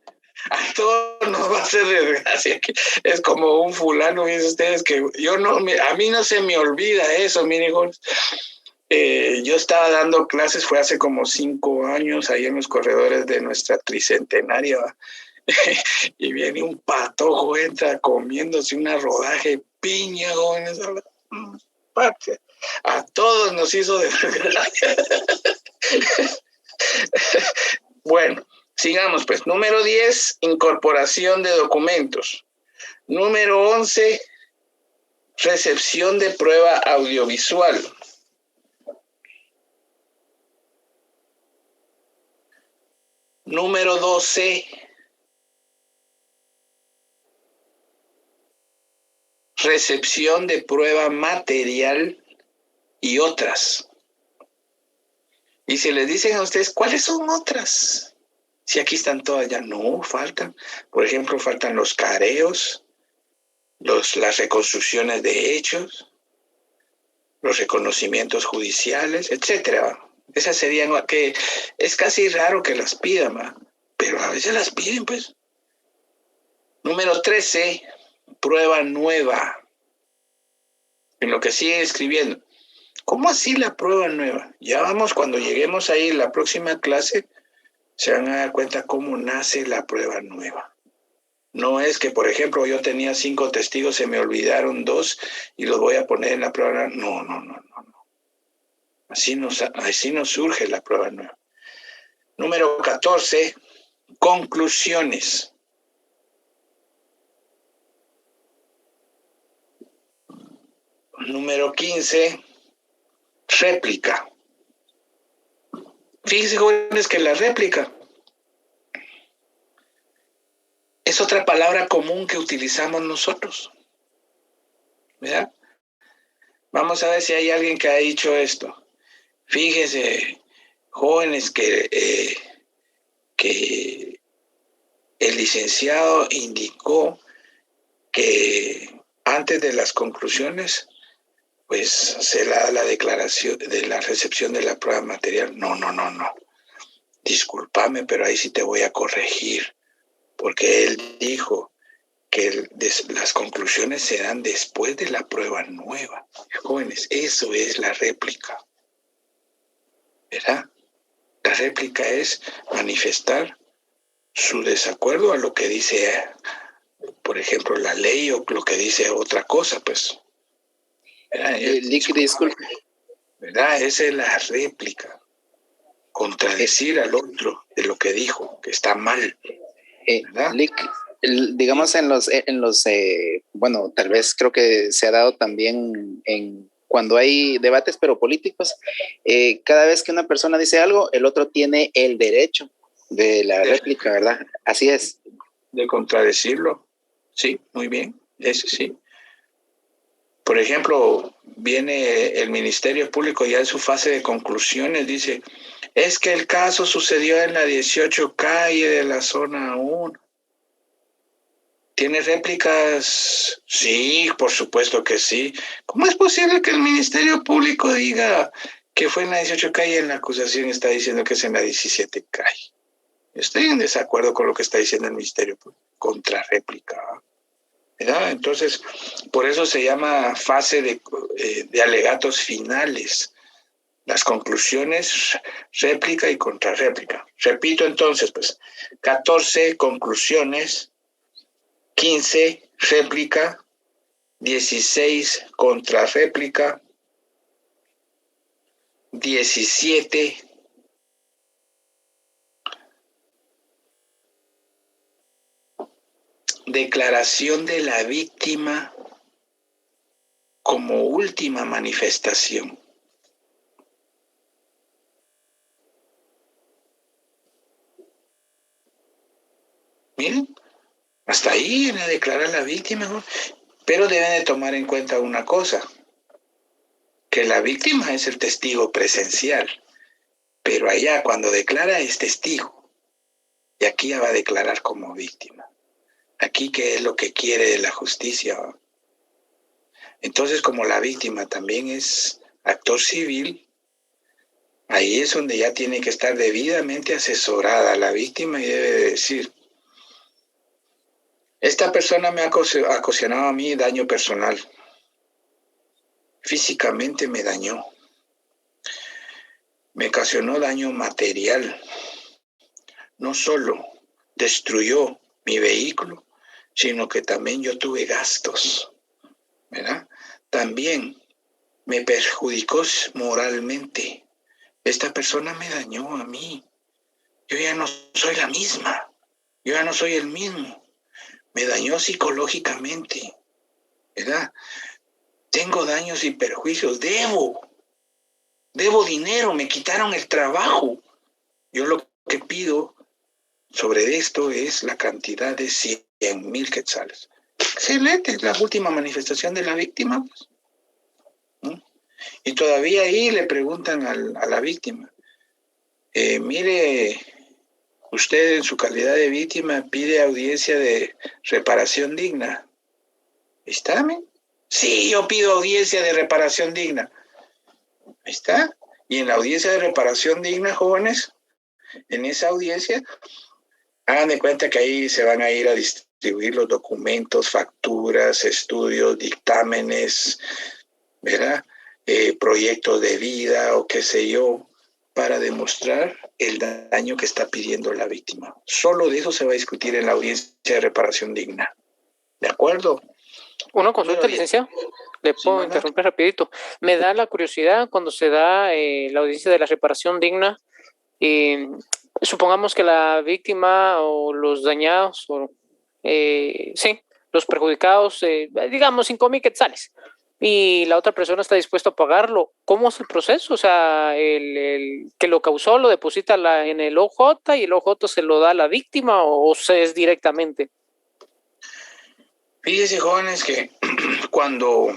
A todos nos va a hacer desgracia. Es como un fulano, dicen ustedes, que yo no, a mí no se me olvida eso, miren, hijos. Yo estaba dando clases, fue hace como 5 años, ahí en los corredores de nuestra tricentenaria, ¿va? Y viene un patojo, entra comiéndose una rodaje de piña, jóvenes. A todos nos hizo desgracia. Bueno, sigamos pues. Número 10, incorporación de documentos. Número 11, recepción de prueba audiovisual. Número 12, recepción de prueba material y otras. Y si les dicen a ustedes, ¿cuáles son otras? Si aquí están todas, ya no, faltan. Por ejemplo, faltan los careos, las reconstrucciones de hechos, los reconocimientos judiciales, etcétera. Esas serían que es casi raro que las pidan, ¿va? Pero a veces las piden, pues. Número 13, prueba nueva. En lo que sigue escribiendo. ¿Cómo así la prueba nueva? Ya vamos, cuando lleguemos ahí en la próxima clase, se van a dar cuenta cómo nace la prueba nueva. No es que, por ejemplo, yo tenía 5 testigos, se me olvidaron 2 y los voy a poner en la prueba nueva. No. Así no surge la prueba nueva. Número 14, conclusiones. Número 15, réplica. Fíjense, jóvenes, que la réplica es otra palabra común que utilizamos nosotros. ¿Verdad? Vamos a ver si hay alguien que ha dicho esto. Fíjense, jóvenes, que el licenciado indicó que antes de las conclusiones, pues se da la declaración de la recepción de la prueba material. No. Discúlpame, pero ahí sí te voy a corregir, porque él dijo que las conclusiones se dan después de la prueba nueva. Jóvenes, eso es la réplica, ¿verdad? La réplica es manifestar su desacuerdo a lo que dice, por ejemplo, la ley o lo que dice otra cosa, pues. Disculpe. ¿Verdad? Esa es la réplica. Contradecir al otro de lo que dijo, que está mal. Digamos en los bueno, tal vez creo que se ha dado también cuando hay debates pero políticos, cada vez que una persona dice algo, el otro tiene el derecho de la réplica, ¿verdad? Así es. De contradecirlo. Sí, muy bien, ese sí. Por ejemplo, viene el Ministerio Público ya en su fase de conclusiones, dice, es que el caso sucedió en la 18 calle de la zona 1. ¿Tiene réplicas? Sí, por supuesto que sí. ¿Cómo es posible que el Ministerio Público diga que fue en la 18 calle y en la acusación está diciendo que es en la 17 calle? Estoy en desacuerdo con lo que está diciendo el Ministerio Público. Contra réplica, ¿verdad? Entonces, por eso se llama fase de alegatos finales. Las conclusiones, réplica y contrarréplica. Repito entonces, pues, 14 conclusiones, 15 réplica, 16 contrarréplica, 17 declaración de la víctima como última manifestación. Miren, hasta ahí viene a declarar la víctima, ¿no? Pero deben de tomar en cuenta una cosa, que la víctima es el testigo presencial, pero allá cuando declara es testigo, y aquí ya va a declarar como víctima. Aquí, ¿qué es lo que quiere de la justicia? Entonces, como la víctima también es actor civil, ahí es donde ya tiene que estar debidamente asesorada la víctima y debe decir, esta persona me ha ocasionado a mí daño personal. Físicamente me dañó. Me ocasionó daño material. No solo destruyó mi vehículo, sino que también yo tuve gastos, ¿verdad? También me perjudicó moralmente. Esta persona me dañó a mí. Yo ya no soy la misma. Yo ya no soy el mismo. Me dañó psicológicamente, ¿verdad? Tengo daños y perjuicios. Debo dinero. Me quitaron el trabajo. Yo lo que pido sobre esto es la cantidad de 100,000 quetzales. Excelente, es la última manifestación de la víctima. Pues. ¿No? Y todavía ahí le preguntan a la víctima, mire, usted en su calidad de víctima pide audiencia de reparación digna. ¿Está? Sí, yo pido audiencia de reparación digna. Ahí está. Y en la audiencia de reparación digna, jóvenes, en esa audiencia, hagan de cuenta que ahí se van a ir a distribuir los documentos, facturas, estudios, dictámenes, ¿verdad? Proyectos de vida o qué sé yo, para demostrar el daño que está pidiendo la víctima. Solo de eso se va a discutir en la audiencia de reparación digna. ¿De acuerdo? Una consulta, licenciado. Le puedo interrumpir rapidito. Me da la curiosidad cuando se da la audiencia de la reparación digna. Supongamos que la víctima o los dañados, los perjudicados, digamos 5,000 quetzales, y la otra persona está dispuesta a pagarlo. ¿Cómo es el proceso? O sea, el que lo causó lo deposita en el OJ y el OJ se lo da a la víctima o se es directamente. Fíjense, jóvenes, que cuando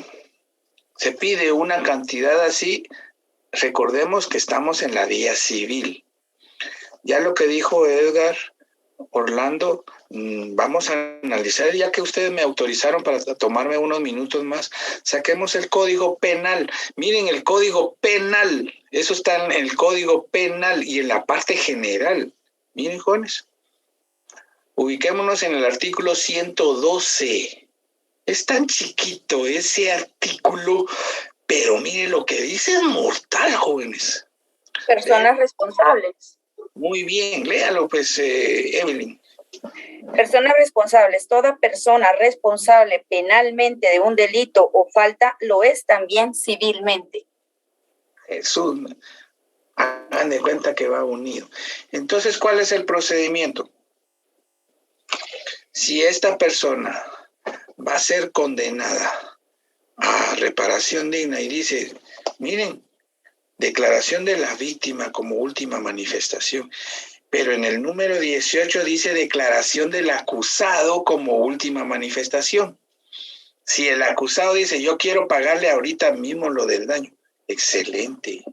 se pide una cantidad así, recordemos que estamos en la vía civil. Ya lo que dijo Edgar Orlando vamos a analizar, ya que ustedes me autorizaron para tomarme unos minutos más, saquemos el Código Penal. Miren el Código Penal, eso está en el Código Penal y en la parte general. Miren, jóvenes, ubiquémonos en el artículo 112. Es tan chiquito ese artículo, pero miren lo que dice, es mortal, jóvenes. Personas responsables. Muy bien, léalo pues, Evelyn. Personas responsables. Toda persona responsable penalmente de un delito o falta lo es también civilmente. Jesús, hagan de cuenta que va unido. Entonces, ¿cuál es el procedimiento? Si esta persona va a ser condenada a reparación digna y dice, miren, declaración de la víctima como última manifestación, pero en el número 18 dice declaración del acusado como última manifestación. Si el acusado dice, yo quiero pagarle ahorita mismo lo del daño, excelente.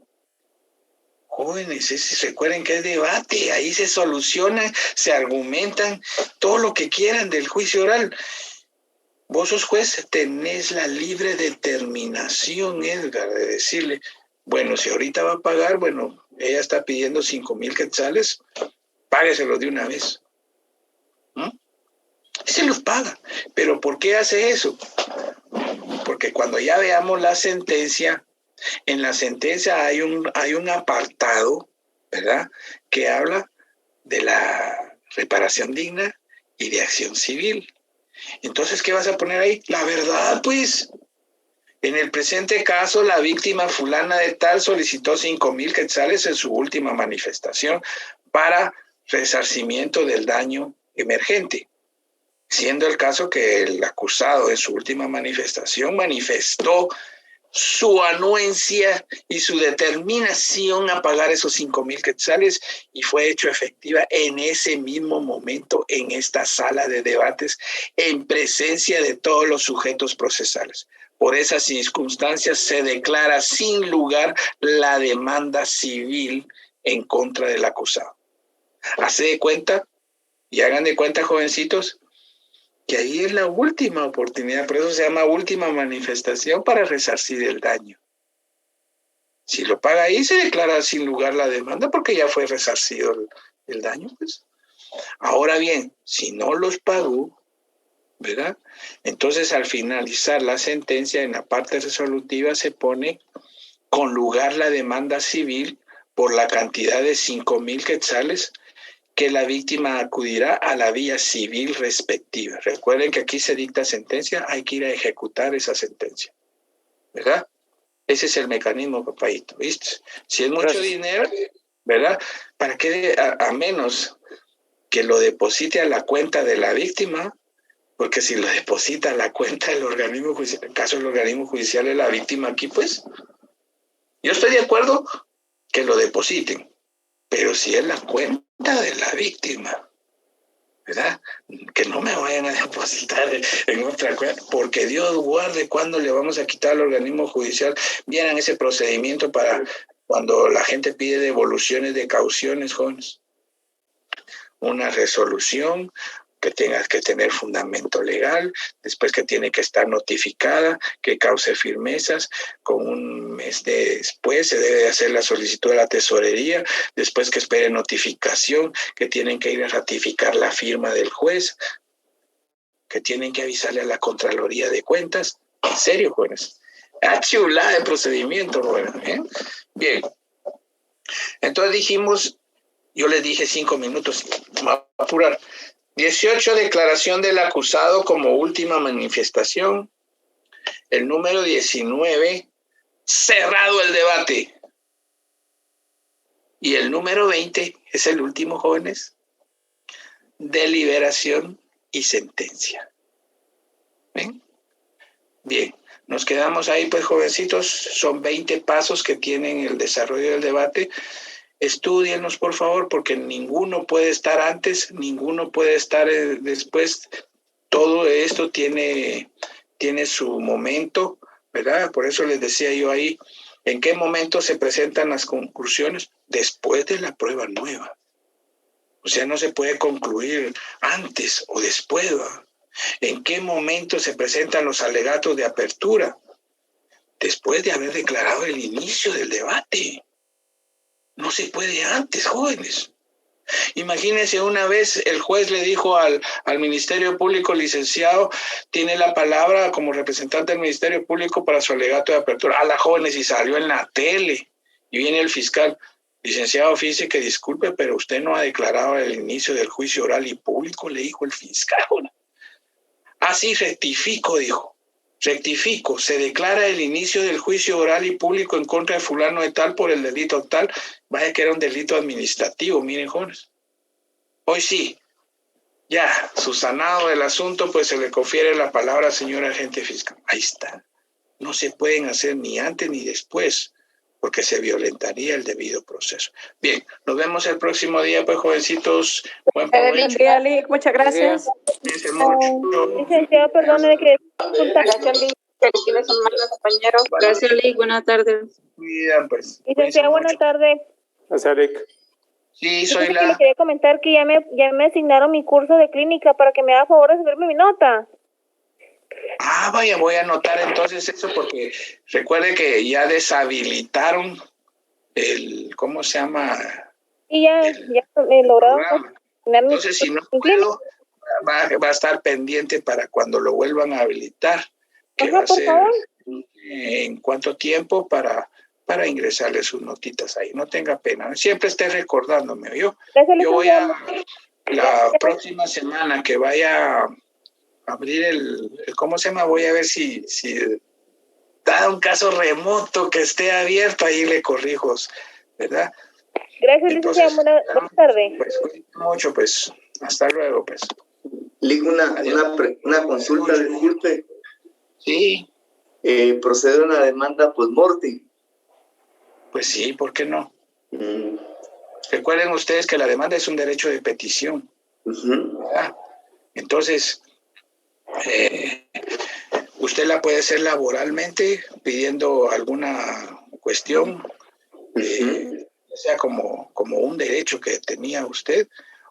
Jóvenes, recuerden que es debate, ahí se solucionan, se argumentan todo lo que quieran del juicio oral. Vos sos juez, tenés la libre determinación, Edgar, de decirle, bueno, si ahorita va a pagar, bueno, ella está pidiendo 5,000 quetzales, págueselos de una vez. Se los paga. ¿Pero por qué hace eso? Porque cuando ya veamos la sentencia, en la sentencia hay un apartado, ¿verdad?, que habla de la reparación digna y de acción civil. Entonces, ¿qué vas a poner ahí? La verdad, pues. En el presente caso, la víctima fulana de tal solicitó 5,000 quetzales en su última manifestación para resarcimiento del daño emergente, siendo el caso que el acusado en su última manifestación manifestó su anuencia y su determinación a pagar esos 5,000 quetzales y fue hecho efectiva en ese mismo momento en esta sala de debates en presencia de todos los sujetos procesales. Por esas circunstancias se declara sin lugar la demanda civil en contra del acusado. Hace de cuenta y hagan de cuenta, jovencitos, que ahí es la última oportunidad, por eso se llama última manifestación para resarcir el daño. Si lo paga ahí, se declara sin lugar la demanda porque ya fue resarcido el daño, pues. Ahora bien, si no los pagó, ¿verdad? Entonces, al finalizar la sentencia, en la parte resolutiva se pone con lugar la demanda civil por la cantidad de 5,000 quetzales que la víctima acudirá a la vía civil respectiva. Recuerden que aquí se dicta sentencia, hay que ir a ejecutar esa sentencia, ¿verdad? Ese es el mecanismo, papadito, ¿viste? Si es mucho dinero, ¿verdad? ¿Para qué? A menos que lo deposite a la cuenta de la víctima, porque si lo deposita a la cuenta del organismo judicial, en el caso del organismo judicial es la víctima aquí, pues, yo estoy de acuerdo que lo depositen, pero si es la cuenta de la víctima, ¿verdad? Que no me vayan a depositar en otra cuenta, porque Dios guarde cuando le vamos a quitar al organismo judicial. Vieran ese procedimiento para cuando la gente pide devoluciones de cauciones, jóvenes. Una resolución que tenga que tener fundamento legal, después que tiene que estar notificada, que cause firmezas, con un mes después se debe hacer la solicitud a la tesorería, después que espere notificación, que tienen que ir a ratificar la firma del juez, que tienen que avisarle a la Contraloría de Cuentas. En serio, jóvenes. Chulada de procedimiento, jóvenes. Bien. Entonces dijimos, yo les dije 5 minutos, vamos a apurar. 18, declaración del acusado como última manifestación. El número 19, cerrado el debate. Y el número 20 es el último, jóvenes, deliberación y sentencia. ¿Ven? Bien, nos quedamos ahí, pues, jovencitos. Son 20 pasos que tienen el desarrollo del debate. Estúdienlos, por favor, porque ninguno puede estar antes, ninguno puede estar después. Todo esto tiene su momento, ¿verdad? Por eso les decía yo ahí, ¿en qué momento se presentan las conclusiones? Después de la prueba nueva. O sea, no se puede concluir antes o después, ¿va? ¿En qué momento se presentan los alegatos de apertura? Después de haber declarado el inicio del debate. No se puede antes, jóvenes. Imagínense, una vez el juez le dijo al Ministerio Público, licenciado, tiene la palabra como representante del Ministerio Público para su alegato de apertura. A las jóvenes, y salió en la tele. Y viene el fiscal, licenciado, fíjese que disculpe, pero usted no ha declarado el inicio del juicio oral y público, le dijo el fiscal. Ah, sí, rectifico, dijo. Rectifico, se declara el inicio del juicio oral y público en contra de fulano de tal por el delito tal. Vaya que era un delito administrativo, miren, jóvenes. Hoy sí, ya, subsanado el asunto, pues se le confiere la palabra al señor agente fiscal. Ahí está. No se pueden hacer ni antes ni después, porque se violentaría el debido proceso. Bien, nos vemos el próximo día, pues, jovencitos. Buen provecho. Muchas gracias. Cuídense mucho. Licenciado, perdone que... Gracias, Lick. Felicidades, compañeros. Gracias, Lick. Buenas tardes. Cuidan, pues. Licenciado, buenas tardes. Gracias, Rick. Sí, soy Le la... quería comentar que ya me asignaron mi curso de clínica para que me haga favor de subirme mi nota. Ah, vaya, voy a anotar entonces eso porque recuerde que ya deshabilitaron el, ¿cómo se llama? Y ya he logrado. Entonces, si no puedo, va a estar pendiente para cuando lo vuelvan a habilitar. Que va a ser en cuánto tiempo para ingresarle sus notitas ahí. No tenga pena. Siempre esté recordándome, ¿oyó? Yo voy a, la próxima semana que vaya a abrir el ¿cómo se llama? Voy a ver si da un caso remoto que esté abierto, ahí le corrijo, ¿verdad? Gracias, licenciado. Buenas tardes. Pues mucho, pues. Hasta luego, pues. Lick, una consulta, disculpe. Sí. ¿Procede una demanda post-mortem? Pues sí, ¿por qué no? Recuerden ustedes que la demanda es un derecho de petición. ¿Verdad? Entonces, usted la puede hacer laboralmente pidiendo alguna cuestión, sea como un derecho que tenía usted,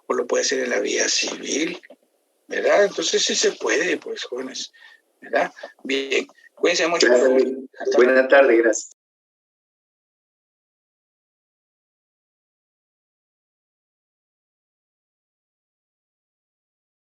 o lo puede hacer en la vía civil, ¿verdad? Entonces sí se puede, pues, jóvenes, ¿verdad? Bien, cuídense mucho. Buenas tardes, gracias.